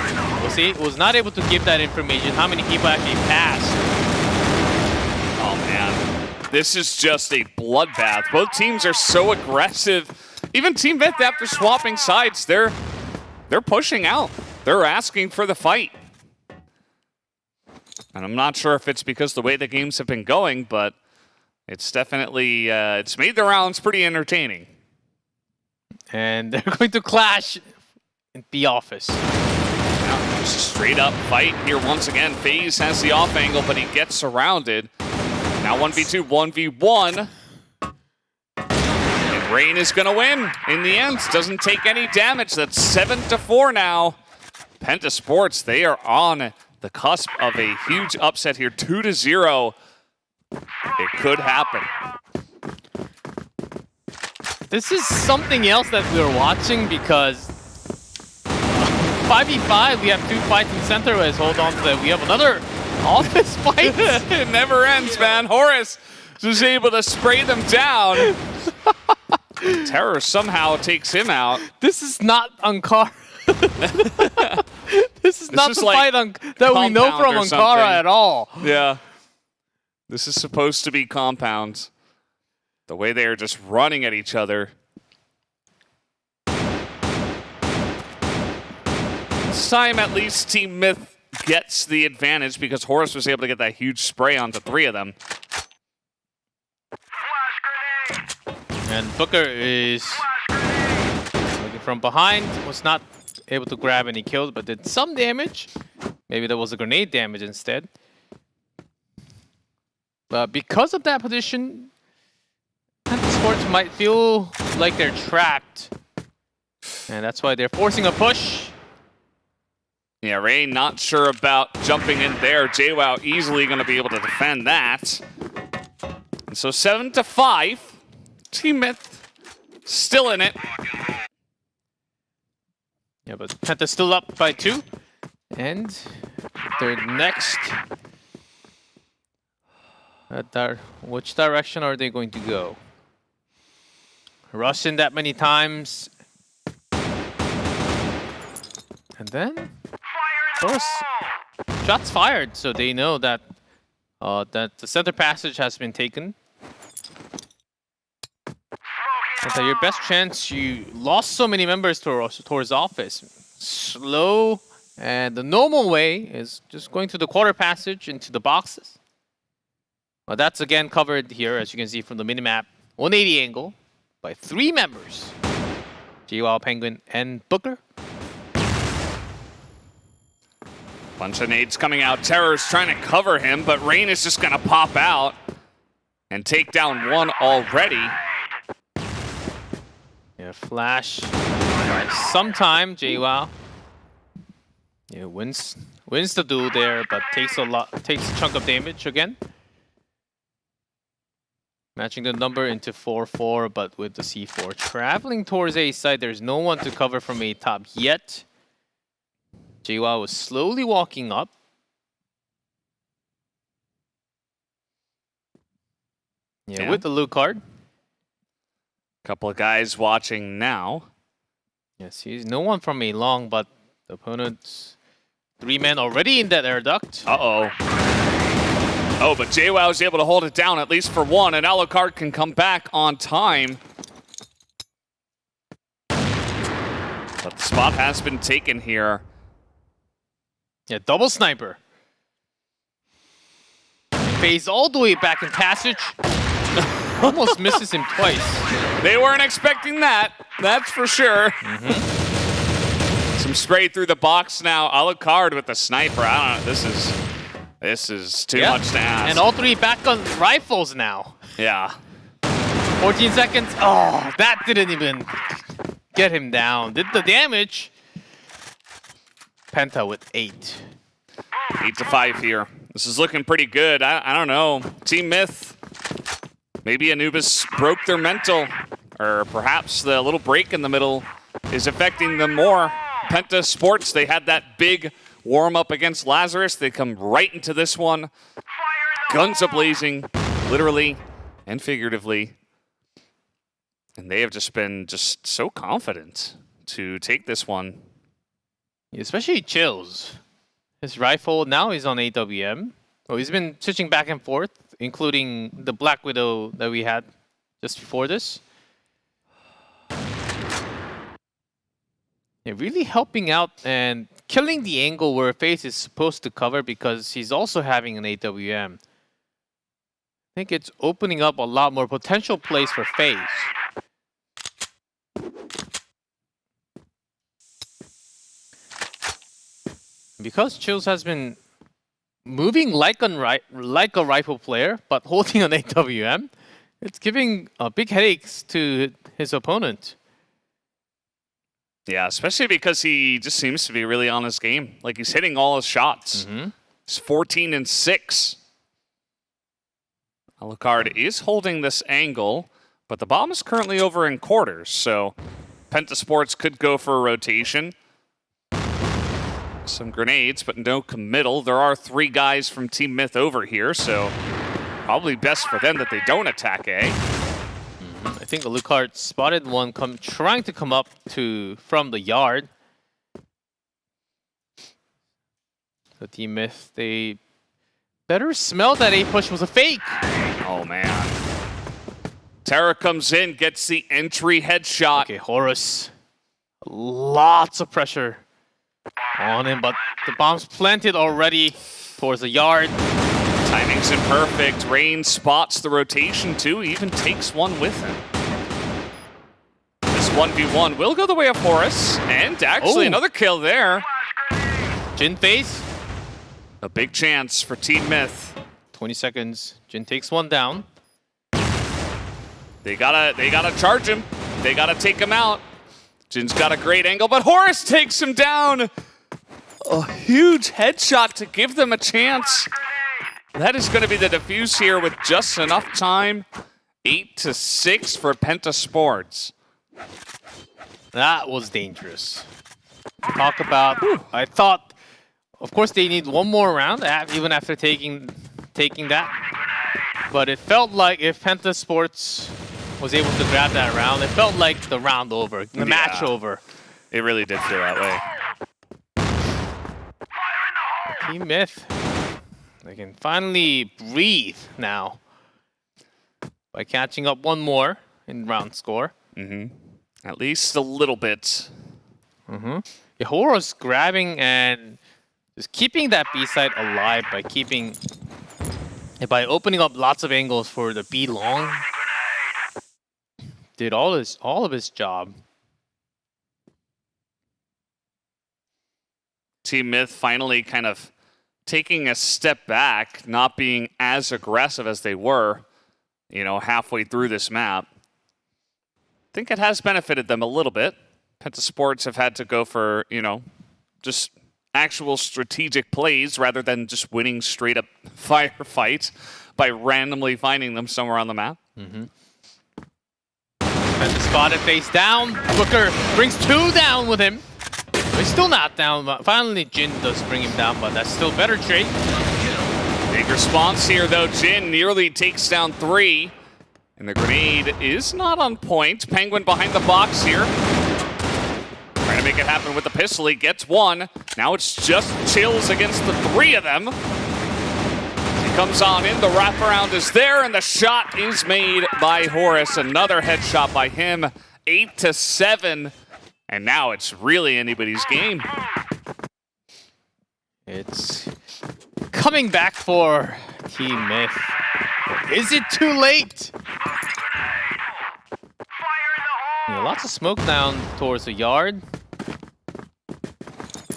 was not able to give that information how many people actually passed. Oh man, this is just a bloodbath. Both teams are so aggressive. Even TeamMyth, after swapping sides, they're pushing out. They're asking for the fight. And I'm not sure if it's because the way the games have been going, but it's definitely, it's made the rounds pretty entertaining. And they're going to clash in B office. Now, just a straight up fight here once again. FaZe has the off angle, but he gets surrounded. Now 1v2, 1v1. And Rain is going to win in the end. Doesn't take any damage. That's 7-4 now. Penta Sports, they are on the cusp of a huge upset here, 2-0. It could happen. This is something else that we're watching because 5v5, we have 2 fights in center. Let's hold on to that. We have another office fight. It never ends, man. Horus is able to spray them down. Terror somehow takes him out. This is not Ankara. This is not the like fight that we know from Ankara at all. Yeah. This is supposed to be compounds. The way they are just running at each other. This time, at least, TeamMyth gets the advantage because Horus was able to get that huge spray onto 3 of them. And Booker is looking from behind, was not able to grab any kills, but did some damage. Maybe that was a grenade damage instead. But because of that position, Penta Sports might feel like they're trapped. And that's why they're forcing a push. Yeah, Rain not sure about jumping in there. JWoww easily going to be able to defend that. And so 7-5. TeamMyth still in it. Yeah, but Penta's still up by 2. And their next... which direction are they going to go? Rush in that many times. And then, of course, shots fired, so they know that that the center passage has been taken. And so your best chance, you lost so many members towards office. Slow, and the normal way is just going through the quarter passage into the boxes. Well, that's again covered here, as you can see from the minimap, 180 angle by 3 members. JWoww, Penguin, and Booker. Bunch of nades coming out. Terror's trying to cover him, but Rain is just going to pop out and take down 1 already. Yeah, flash. Sometime JWoww, yeah, wins the duel there, but takes a chunk of damage again. Matching the number into 4-4, but with the C4 traveling towards A side, there's no one to cover from A top yet. JWoww was slowly walking up. Yeah, with the loot card. Couple of guys watching now. Yes, he's no one from A long, but the opponent's 3 men already in that air duct. Uh-oh. Oh, but JWoww is able to hold it down at least for 1, and Alucard can come back on time. But the spot has been taken here. Yeah, double sniper. Phase all the way back in passage. Almost misses him twice. They weren't expecting that, that's for sure. Some spray through the box now. Alucard with the sniper. I don't know, this is too much to ask. And all 3 back on rifles now. Yeah. 14 seconds. Oh, that didn't even get him down. Did the damage. Penta with 8. 8-5 here. This is looking pretty good. I don't know. TeamMyth. Maybe Anubis broke their mental. Or perhaps the little break in the middle is affecting them more. Penta Sports, they had that big warm-up against Lazarus. They come right into this one. Guns a-blazing, literally and figuratively. And they have just been so confident to take this one. Especially Chills. His rifle, now he's on AWM. Oh, he's been switching back and forth, including the Black Widow that we had just before this. Yeah, really helping out and killing the angle where FaZe is supposed to cover because he's also having an AWM. I think it's opening up a lot more potential plays for FaZe. Because Chills has been moving like a rifle player, but holding an AWM, it's giving big headaches to his opponent. Yeah, especially because he just seems to be really on his game. Like he's hitting all his shots. He's 14-6. Alucard is holding this angle, but the bomb is currently over in quarters, so Penta Sports could go for a rotation. Some grenades, but no committal. There are 3 guys from TeamMyth over here, so probably best for them that they don't attack A. I think Alucard spotted one trying to come up from the yard. So TeamMyth, they better smell that A push was a fake. Oh man. Terra comes in, gets the entry headshot. Okay, Horus. Lots of pressure. on him, but the bomb's planted already towards the yard. Timing's imperfect. Rain spots the rotation too, even takes one with him. This 1v1 will go the way of Horus, and actually another kill there. Jin face. A big chance for TeamMyth. 20 seconds. Jin takes one down. They gotta charge him. They gotta take him out. Jin's got a great angle, but Horus takes him down. A huge headshot to give them a chance. That is going to be the defuse here with just enough time. 8-6 for Penta Sports. That was dangerous. Talk about, I thought, of course they need one more round, even after taking that. But it felt like if Penta Sports was able to grab that round, it felt like the round over, the match over. It really did feel that way. TeamMyth, they can finally breathe now by catching up one more in round score. At least a little bit. Horus grabbing and just keeping that B side alive by opening up lots of angles for the B long. Did all of his job. TeamMyth finally kind of taking a step back, not being as aggressive as they were, you know, halfway through this map. I think it has benefited them a little bit. Penta Sports have had to go for, you know, just actual strategic plays rather than just winning straight up firefight by randomly finding them somewhere on the map. And the spotted face down. Booker brings 2 down with him. He's still not down, but finally Jin does bring him down, but that's still better trade. Big response here though. Jin nearly takes down 3. And the grenade is not on point. Penguin behind the box here. Trying to make it happen with the pistol. He gets 1. Now it's just Chills against the 3 of them. He comes on in, the wraparound is there, and the shot is made by Horus. Another headshot by him. 8-7. And now it's really anybody's game. It's coming back for TeamMyth. Is it too late? Yeah, lots of smoke down towards the yard.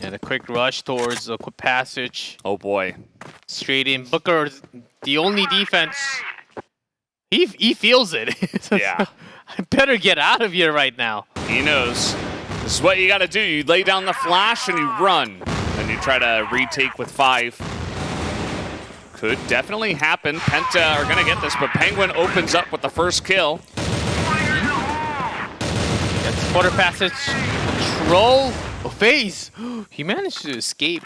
And a quick rush towards the passage. Oh boy. Straight in. Booker, the only defense. He feels it. Yeah. I better get out of here right now. He knows. This is what you gotta do. You lay down the flash and you run. And you try to retake with 5. Could definitely happen. Penta are gonna get this, but Penguin opens up with the first kill. That's quarter passage. Control. Oh, phase. He managed to escape.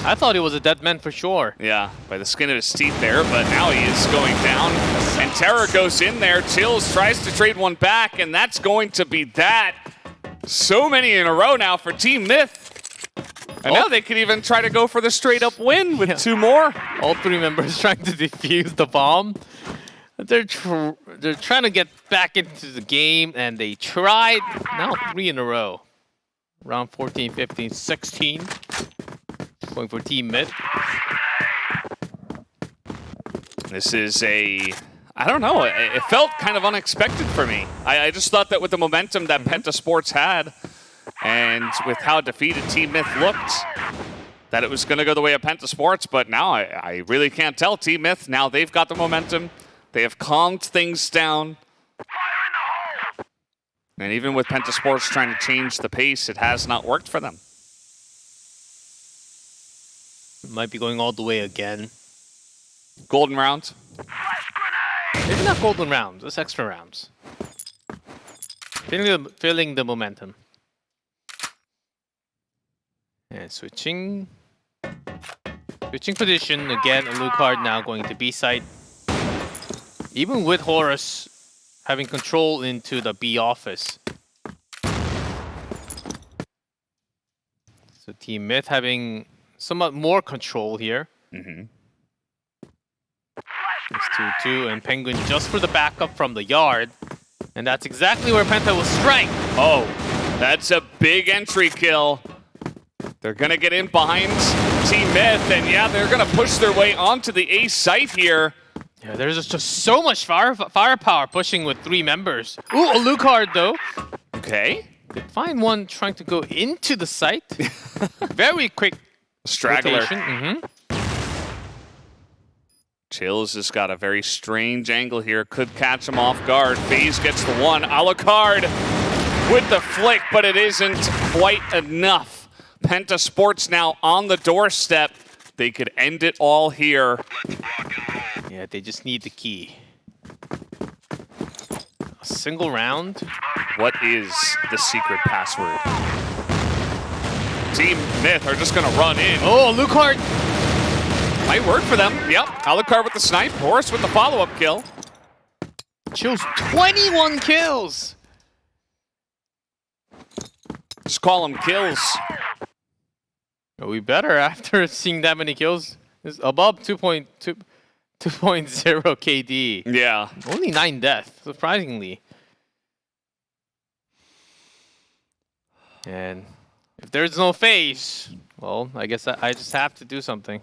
I thought he was a dead man for sure. Yeah, by the skin of his teeth there, but now he is going down. And Terror goes in there. Chills tries to trade one back, and that's going to be that. So many in a row now for TeamMyth. And now they can even try to go for the straight-up win with 2 more. All 3 members trying to defuse the bomb. They're trying to get back into the game, and they tried. Now 3 in a row. Round 14, 15, 16. Going for TeamMyth. This is I don't know, it felt kind of unexpected for me. I just thought that with the momentum that Penta Sports had, and with how defeated TeamMyth looked, that it was going to go the way of Penta Sports, but now I really can't tell. TeamMyth, now they've got the momentum. They have calmed things down. And even with Penta Sports trying to change the pace, it has not worked for them. Might be going all the way again. Golden round. Maybe not golden rounds, just extra rounds. Feeling the momentum. And switching position again. Alucard now going to B site. Even with Horus having control into the B office. So TeamMyth having somewhat more control here. It's 2-2, and Penguin just for the backup from the yard. And that's exactly where Penta will strike. Oh, that's a big entry kill. They're going to get in behind TeamMyth, and yeah, they're going to push their way onto the A site here. Yeah, there's just so much firepower pushing with 3 members. Ooh, a Lucard though. Okay. They find one trying to go into the site. Very quick straggler. rotation. Chills has got a very strange angle here. Could catch him off guard. FaZe gets the one. Alucard with the flick, but it isn't quite enough. Penta Sports now on the doorstep. They could end it all here. Yeah, they just need the key. A single round. What is the secret password? TeamMyth are just going to run in. Oh, Lucard! Might work for them. Yep. Alucard with the snipe. Horse with the follow-up kill. Chills 21 kills. Just call them kills. Are we better after seeing that many kills? It's above 2.0 KD. Yeah. Only 9 deaths, surprisingly. And if there's no FaZe, well, I guess I just have to do something.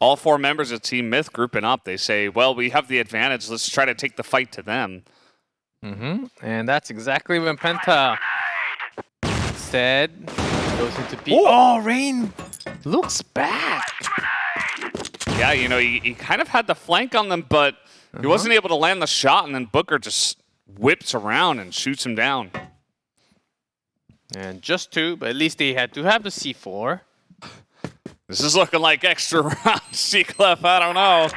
All 4 members of TeamMyth grouping up. They say, well, we have the advantage. Let's try to take the fight to them. And that's exactly when Penta said goes into B. Oh, Rain looks back. Yeah, you know, he kind of had the flank on them, but he wasn't able to land the shot, and then Booker just whips around and shoots him down. And just 2, but at least they had to have the C4. This is looking like extra round, C-Clef, I don't know.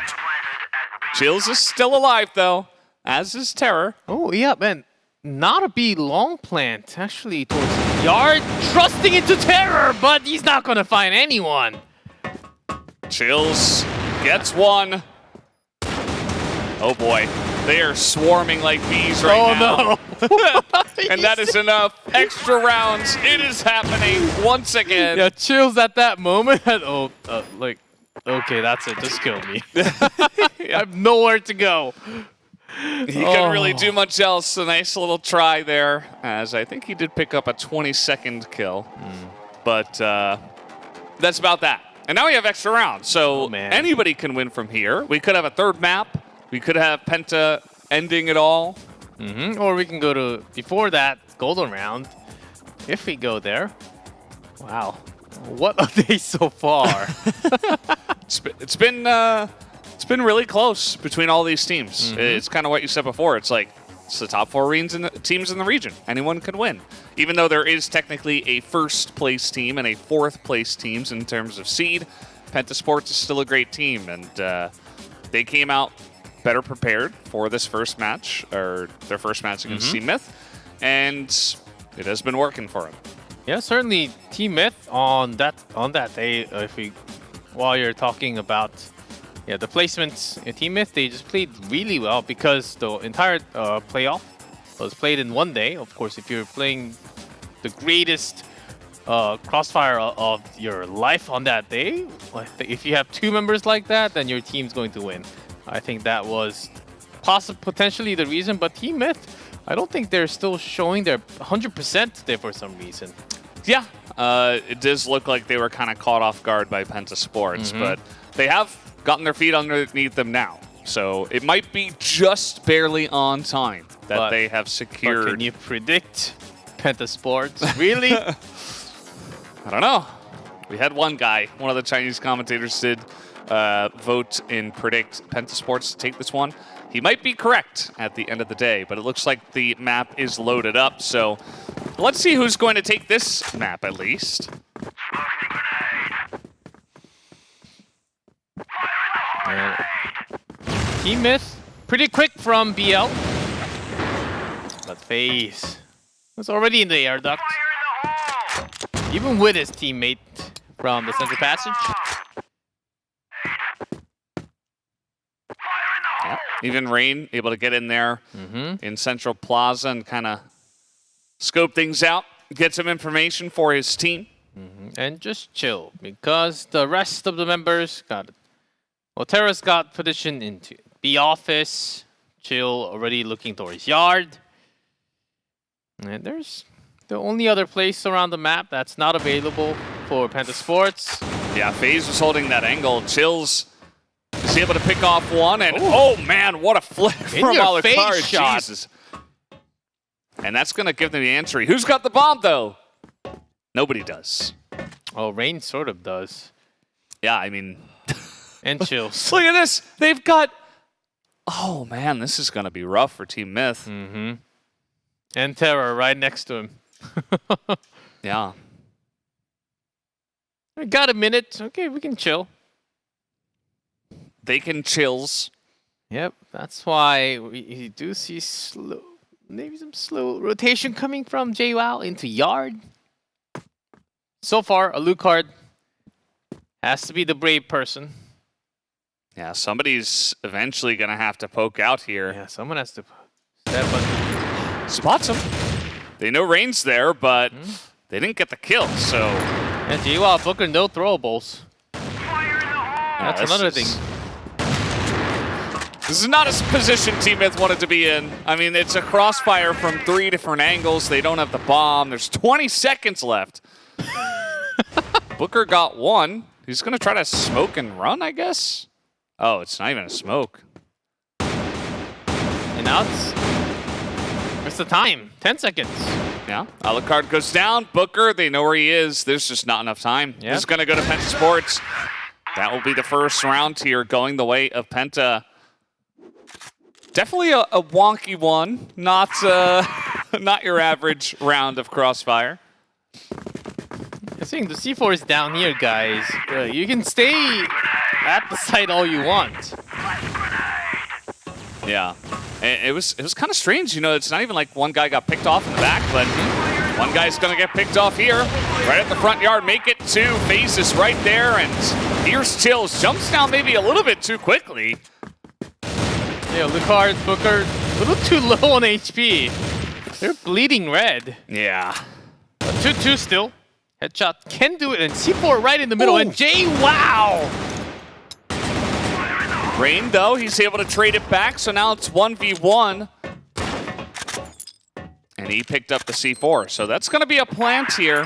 Chills is still alive, though, as is Terror. Oh, yeah, man. Not a B long plant, actually, towards Yard, trusting into Terror, but he's not going to find anyone. Chills gets one. Oh, boy. They are swarming like bees right now. No. And that is enough. Extra rounds. It is happening once again. Yeah, Chills at that moment. Okay, that's it. Just kill me. I have nowhere to go. He couldn't really do much else. A nice little try there, as I think he did pick up a 20-second kill. But that's about that. And now we have extra rounds, so anybody can win from here. We could have a 3rd map. We could have Penta ending it all. Or we can go to, before that, golden round. If we go there. Wow. What a day so far. It's been really close between all these teams. It's kind of what you said before. It's like, it's the top 4 teams in the region. Anyone can win. Even though there is technically a 1st place team and a 4th place teams in terms of seed, Penta Sports is still a great team. And they came out better prepared for this first match, or their first match against TeamMyth, and it has been working for them. Yeah, certainly TeamMyth on that day. While you're talking about the placements in TeamMyth, they just played really well because the entire playoff was played in one day. Of course, if you're playing the greatest crossfire of your life on that day, if you have 2 members like that, then your team's going to win. I think that was potentially the reason, but TeamMyth, I don't think they're still showing their 100% there for some reason. Yeah, it does look like they were kind of caught off guard by Penta Sports, but they have gotten their feet underneath them now. So it might be just barely on time that they have secured. But can you predict Penta Sports? Really? I don't know. We had one guy, one of the Chinese commentators did vote and predict Penta Sports to take this one. He might be correct at the end of the day, but it looks like the map is loaded up. So let's see who's going to take this map at least. TeamMyth, pretty quick from BL. But FaZe was already in the air duct. Even with his teammate from the Central Passage. Even Rain able to get in there in Central Plaza and kind of scope things out, get some information for his team. And just chill, because the rest of the members got it. Well, Terra's got positioned into B office. Chill already looking towards Yard. And there's the only other place around the map that's not available for Penta Sports. Yeah, FaZe was holding that angle. Chills is able to pick off one, and oh man, what a flip from Alucard. Shot. Jesus. And that's going to give them the entry. Who's got the bomb, though? Nobody does. Oh, Rain sort of does. Yeah, I mean... And Chills. Look at this. They've got... Oh, man, this is going to be rough for TeamMyth. Mm-hmm. And Terror right next to him. Yeah. We got a minute. Okay, we can chill. They can chills. Yep, that's why we do see slow... Maybe some slow rotation coming from JWoww into Yard. So far, Alucard has to be the brave person. Yeah, somebody's eventually going to have to poke out here. Yeah, someone has to step on. Spots him. They know Rain's there, but they didn't get the kill, so... And JWoww, Booker, no throwables. That's another thing. This is not a position TeamMyth wanted to be in. I mean, it's a crossfire from 3 different angles. They don't have the bomb. There's 20 seconds left. Booker got one. He's going to try to smoke and run, I guess. Oh, it's not even a smoke. And now it's the time. 10 seconds. Yeah. Alucard goes down. Booker, they know where he is. There's just not enough time. Yep. He's going to go to Penta Sports. That will be the first round here going the way of Penta. Definitely a wonky one, not not your average round of Crossfire. I think the C4 is down here, guys. You can stay at the site all you want. Yeah, it was kind of strange. You know, it's not even like one guy got picked off in the back, but one guy's gonna get picked off here, right at the front yard. Make it two. FaZe is right there, and here's Chills. Jumps down maybe a little bit too quickly. Yeah, Alucard, Booker, a little too low on HP. They're bleeding red. Yeah. 2-2 still. Headshot can do it, and C4 right in the middle, and JWoww! Rain, though, he's able to trade it back, so now it's 1v1. And he picked up the C4, so that's going to be a plant here.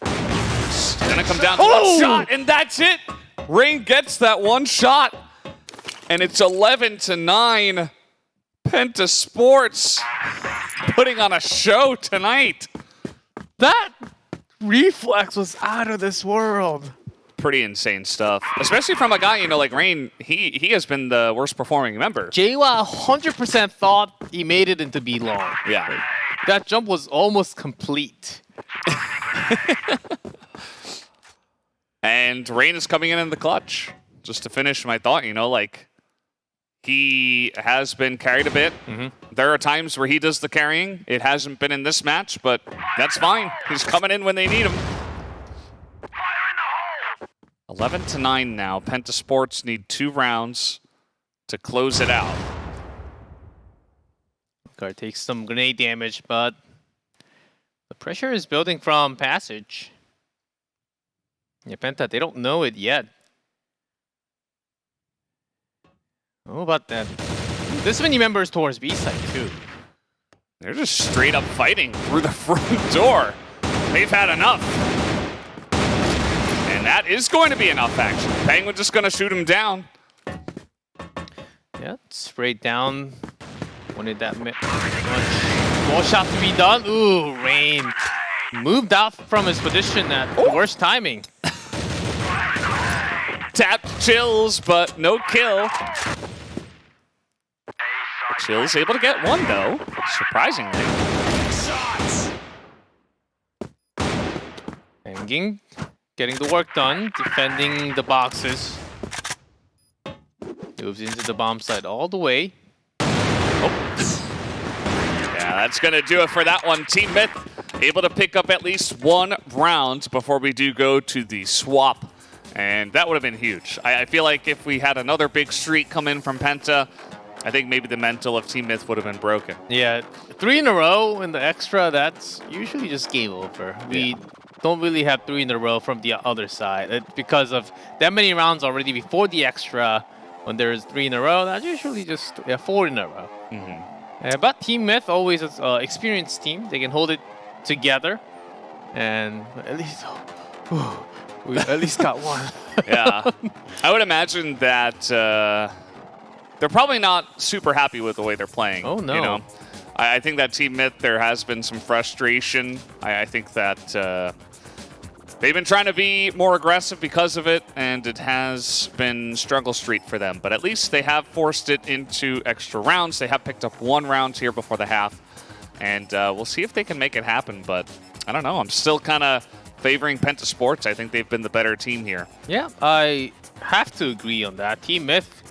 It's going to come down to one shot, and that's it! Rain gets that one shot. And it's 11-9. Penta Sports putting on a show tonight. That reflex was out of this world. Pretty insane stuff. Especially from a guy, you know, like Rain, he has been the worst performing member. JWoww 100% thought he made it into B-long. Yeah. That jump was almost complete. And Rain is coming in the clutch. Just to finish my thought, you know, like, he has been carried a bit. There are times where he does the carrying. It hasn't been in this match, but that's fine. He's coming in when they need him. 11-9 now. Penta Sports need 2 rounds to close it out. Guard takes some grenade damage, but the pressure is building from Passage. Yeah, Penta, they don't know it yet. Oh, about that. This many members towards B side too. They're just straight up fighting through the front door. They've had enough. And that is going to be enough action. Penguin just going to shoot him down. Yeah, sprayed down. Wanted that much wall shot to be done. Ooh, Rain moved out from his position at the worst timing. Tapped Chills, but no kill. Chills able to get one, though, surprisingly. Hanging, getting the work done, defending the boxes. Moves into the bomb site all the way. Yeah, that's going to do it for that one. TeamMyth able to pick up at least 1 round before we do go to the swap. And that would have been huge. I feel like if we had another big streak come in from Penta, I think maybe the mental of TeamMyth would have been broken. Yeah, 3 in a row in the extra, that's usually just game over. We don't really have 3 in a row from the other side. Because of that many rounds already before the extra, when there's 3 in a row, that's usually just 4 in a row. But Team Myth always is an experienced team. They can hold it together, and at least we at least got one. Yeah, I would imagine that they're probably not super happy with the way they're playing. Oh no! You know? I think that Team Myth, there has been some frustration. I think that they've been trying to be more aggressive because of it, and it has been struggle street for them. But at least they have forced it into extra rounds. They have picked up 1 round here before the half, and we'll see if they can make it happen. But I don't know. I'm still kind of favoring Penta Sports. I think they've been the better team here. Yeah, I have to agree on that. Team Myth,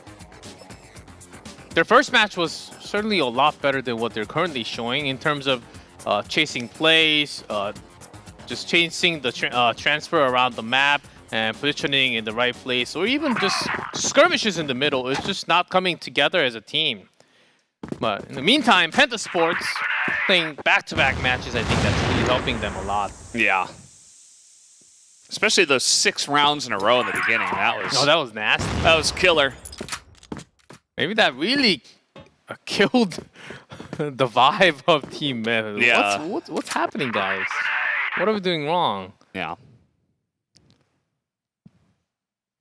their first match was certainly a lot better than what they're currently showing in terms of chasing plays, just chasing the transfer around the map and positioning in the right place, or even just skirmishes in the middle. It's just not coming together as a team. But in the meantime, Penta Sports playing back-to-back matches, I think that's really helping them a lot. Yeah. Especially those 6 rounds in a row in the beginning. That was... Oh, that was nasty. That was killer. Maybe that really killed the vibe of Team Myth. Yeah. What's happening, guys? What are we doing wrong? Yeah.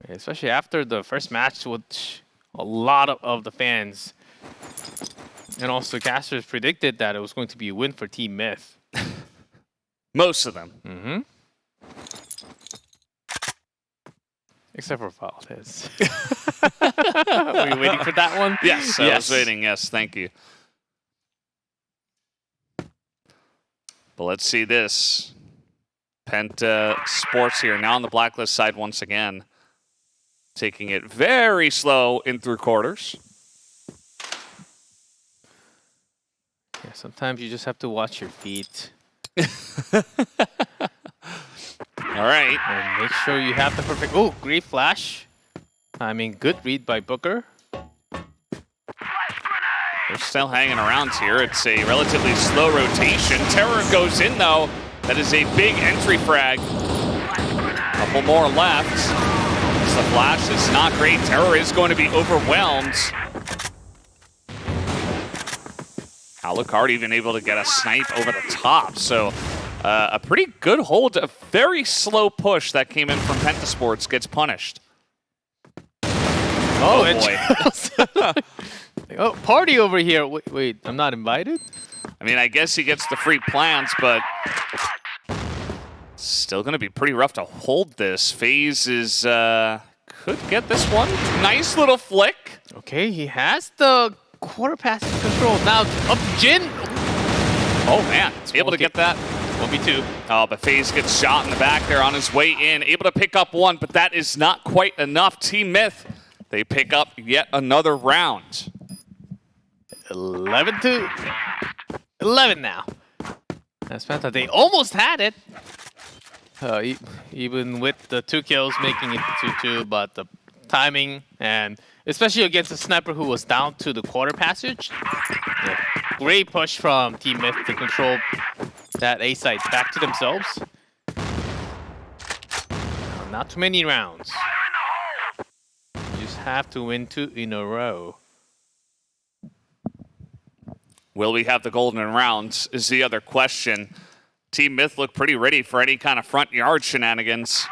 Especially after the first match, which a lot of the fans and also casters predicted that it was going to be a win for Team Myth. Most of them. Mm-hmm. Except for Valdez. Were you waiting for that one? Yes, I was waiting. Yes, thank you. But let's see this. Penta Sports here, now on the blacklist side once again. Taking it very slow in through quarters. Yeah, sometimes you just have to watch your feet. All right. And make sure you have the perfect... Oh, great flash. I mean, good read by Booker. They're still hanging around here. It's a relatively slow rotation. Terror goes in, though. That is a big entry frag. Couple more left. The flash is not great. Terror is going to be overwhelmed. Alucard even able to get a snipe over the top. So a pretty good hold. A very slow push that came in from Penta Sports gets punished. Oh boy. Oh, party over here. Wait, I'm not invited? I mean, I guess he gets the free plants, but still going to be pretty rough to hold this. FaZe is could get this one. Nice little flick. Okay, he has the quarter pass control. Now up to Jin. Oh man, able to get that. 1v2. Oh, but FaZe gets shot in the back there on his way in. Able to pick up 1, but that is not quite enough. Team Myth, they pick up yet another round. 11 now. That's Penta. They almost had it. Even with the 2 kills, making it 2-2, but the timing, and especially against a sniper who was down to the quarter passage. Yeah, great push from Team Myth to control that A site back to themselves. Not too many rounds. You just have to win 2 in a row. Will we have the golden rounds is the other question. Team Myth look pretty ready for any kind of front yard shenanigans.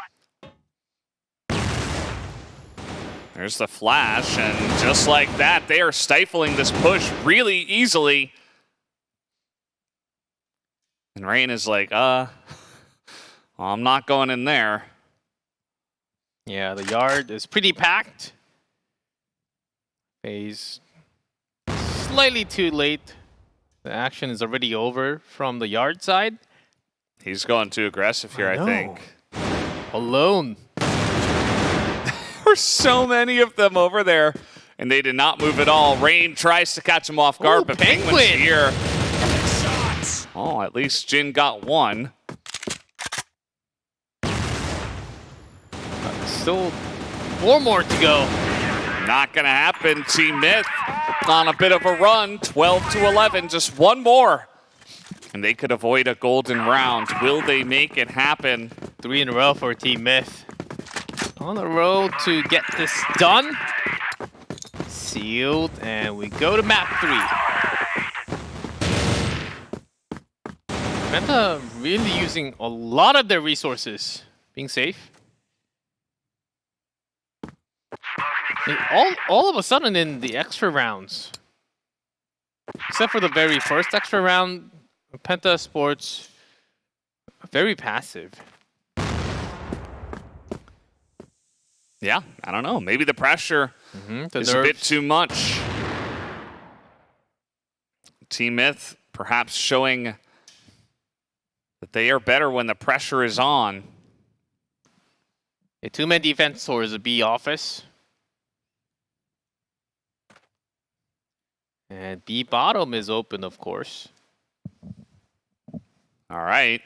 There's the flash, and just like that, they are stifling this push really easily. And Rain is like, well, I'm not going in there. Yeah, the yard is pretty packed. FaZe slightly too late. The action is already over from the yard side. He's going too aggressive here, I think. Alone. There were so many of them over there, and they did not move at all. Rain tries to catch him off guard, but Penguin's here. Oh, at least Jin got 1. Still 4 more to go. Not going to happen. Team Myth on a bit of a run. 12-11, just 1 more. And they could avoid a golden round. Will they make it happen? 3 in a row for Team Myth. On the road to get this done. Sealed, and we go to map 3. Penta really using a lot of their resources. Being safe. And all of a sudden in the extra rounds, except for the very first extra round, Penta Sports very passive. Yeah, I don't know. Maybe the pressure is a bit too much. TeamMyth perhaps showing that they are better when the pressure is on. A two-man defense towards the B office. And B bottom is open, of course. All right,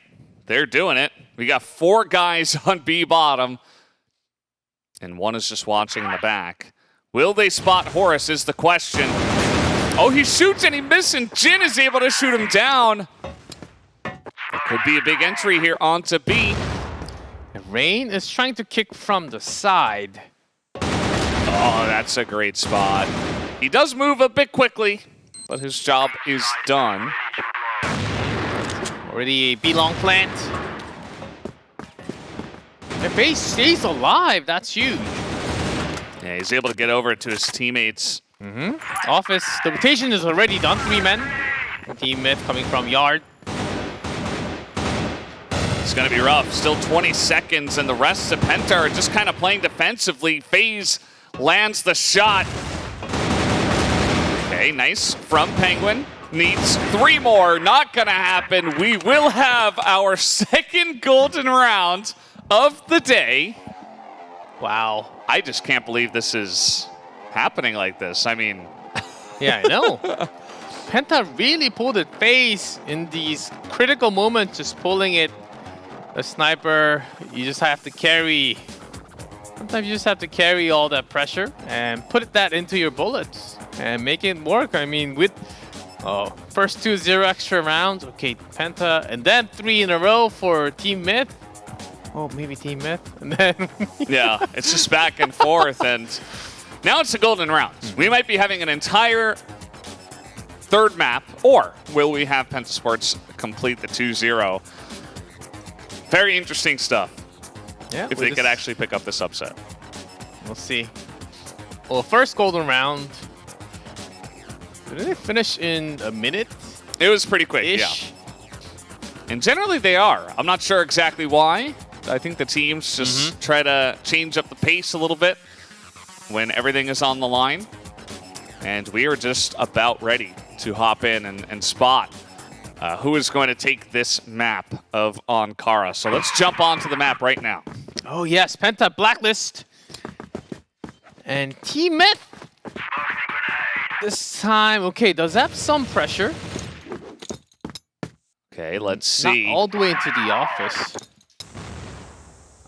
they're doing it. We got 4 guys on B bottom. And one is just watching in the back. Will they spot Horus is the question. Oh, he shoots and he misses, and Jin is able to shoot him down. It could be a big entry here onto B. And Rain is trying to kick from the side. Oh, that's a great spot. He does move a bit quickly, but his job is done. Already a B-long plant. If base stays alive, that's huge. Yeah, he's able to get over to his teammates. Office, the rotation is already done, 3 men. TeamMyth coming from yard. It's going to be rough. Still 20 seconds, and the rest of Penta are just kind of playing defensively. FaZe lands the shot. Okay, nice from Penguin. Needs 3 more. Not going to happen. We will have our second golden round of the day. Wow. I just can't believe this is happening like this. I mean... Yeah, I know. Penta really pulled it FaZe in these critical moments, just pulling it. A sniper, you just have to carry. Sometimes you just have to carry all that pressure and put that into your bullets and make it work. I mean, with first 2-0 extra rounds, okay, Penta, and then 3 in a row for TeamMyth. Oh, maybe TeamMyth, and then yeah, it's just back and forth, and now it's the golden rounds. We might be having an entire 3rd map, or will we have Penta Sports complete the 2-0? Very interesting stuff. Yeah, if they could actually pick up this upset. We'll see. Well, first golden round. Did they finish in a minute? It was pretty quick, yeah. And generally they are. I'm not sure exactly why. I think the teams just try to change up the pace a little bit when everything is on the line. And we are just about ready to hop in and spot who is going to take this map of Ankara. So let's jump onto the map right now. Oh yes, Penta Blacklist. And TeamMyth. This time, okay, does have some pressure. Okay, let's see. Not all the way into the office.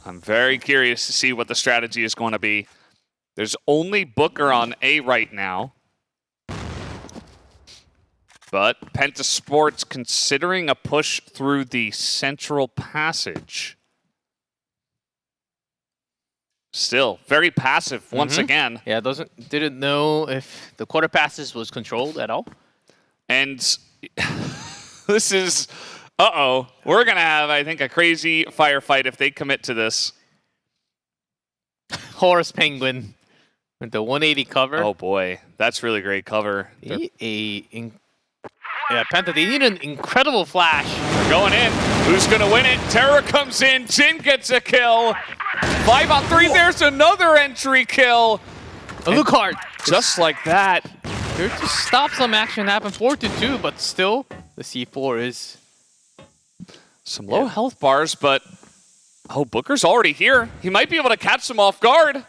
I'm very curious to see what the strategy is going to be. There's only Booker on A right now. But Penta Sports considering a push through the central passage. Still very passive once again. Yeah, didn't know if the quarter passes was controlled at all. And this is, we're gonna have, I think, a crazy firefight if they commit to this. Horus Penguin with the 180 cover. Oh boy, that's really great cover. Yeah, Penta, they need an incredible flash. They're going in. Who's going to win it? Terra comes in. Jin gets a kill. 5 on 3. There's another entry kill. Alucard. Just like that. There to stop some action happen. 4-2, but still, the C4 is... Some low health bars, but... Oh, Booker's already here. He might be able to catch them off guard.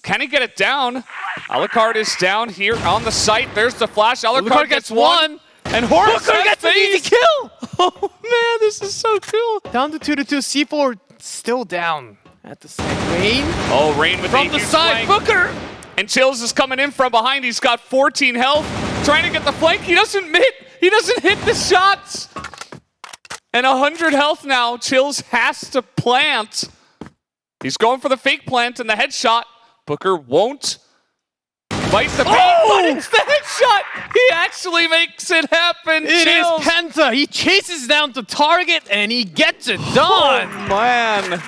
Can he get it down? Alucard is down here on the site. There's the flash. Alucard gets 1. And Horus gets an easy kill! Oh man, this is so cool. Down to 2-2. C4 still down at the side. Rain. Oh, Rain with from the side. Flank. Booker. And Chills is coming in from behind. He's got 14 health. Trying to get the flank. He doesn't hit the shots. And 100 health now. Chills has to plant. He's going for the fake plant and the headshot. Booker won't. Bites the paint, but it's the headshot! He actually makes it happen! It is Chills. Penta. He chases down the target and he gets it done. Oh, man.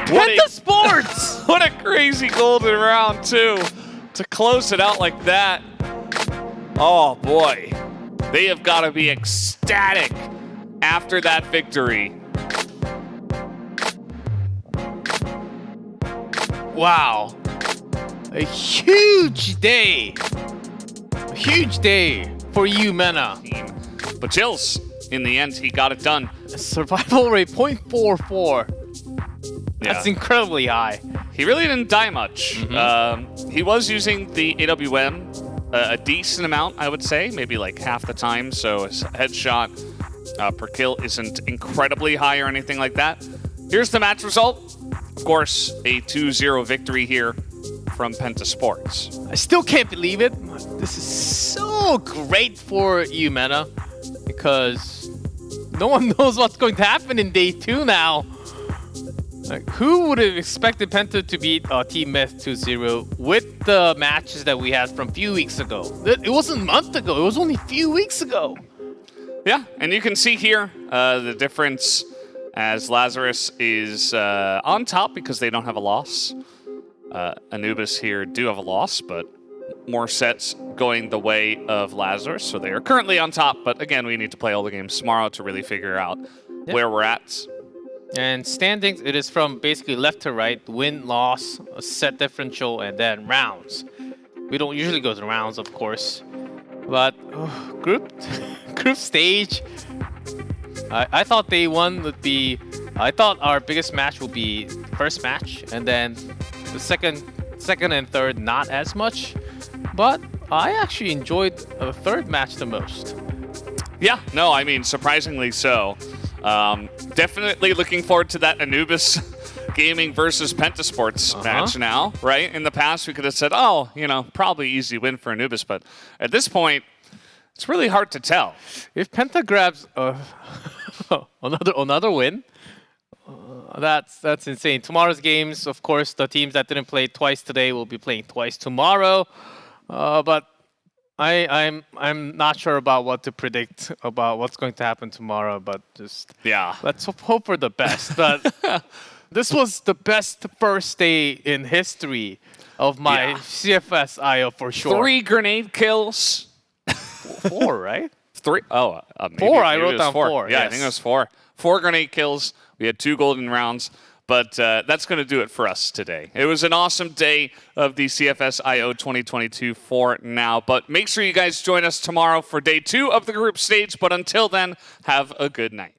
Penta Sports! What a crazy golden round, too. To close it out like that. Oh, boy. They have got to be ecstatic after that victory. Wow. A huge day. A huge day for EUMENA. But Chills, in the end, he got it done. A survival rate 0.44. That's incredibly high. He really didn't die much. He was using the AWM a decent amount, I would say, maybe like half the time. So his headshot per kill isn't incredibly high or anything like that. Here's the match result. Of course, a 2-0 victory here from Penta Sports. I still can't believe it. This is so great for EUMENA because no one knows what's going to happen in day 2 now. Like, who would have expected Penta to beat TeamMyth 2-0 with the matches that we had from a few weeks ago? It wasn't a month ago. It was only a few weeks ago. Yeah, and you can see here the difference as Lazarus is on top because they don't have a loss. Anubis here do have a loss, but more sets going the way of Lazarus. So they are currently on top, but again, we need to play all the games tomorrow to really figure out where we're at. And standings, it is from basically left to right, win, loss, a set differential, and then rounds. We don't usually go to rounds, of course. But group stage, I thought day 1 would be, I thought our biggest match would be first match, and then the second and third not as much. But I actually enjoyed the third match the most. Yeah, no, I mean, surprisingly so. Definitely looking forward to that Anubis Gaming versus Penta Sports match now, right? In the past, we could have said, oh, you know, probably easy win for Anubis, but at this point, it's really hard to tell. If Penta grabs another win, that's insane. Tomorrow's games, of course, the teams that didn't play twice today will be playing twice tomorrow. But I'm not sure about what to predict about what's going to happen tomorrow. But just let's hope for the best. But this was the best first day in history of my CFS IO for sure. 3 grenade kills. 4, right? 3. Oh, maybe, 4. I wrote down 4. Yeah, I think it was 4. 4 grenade kills. We had 2 golden rounds. But that's going to do it for us today. It was an awesome day of the CFS IO 2022 for now. But make sure you guys join us tomorrow for day 2 of the group stage. But until then, have a good night.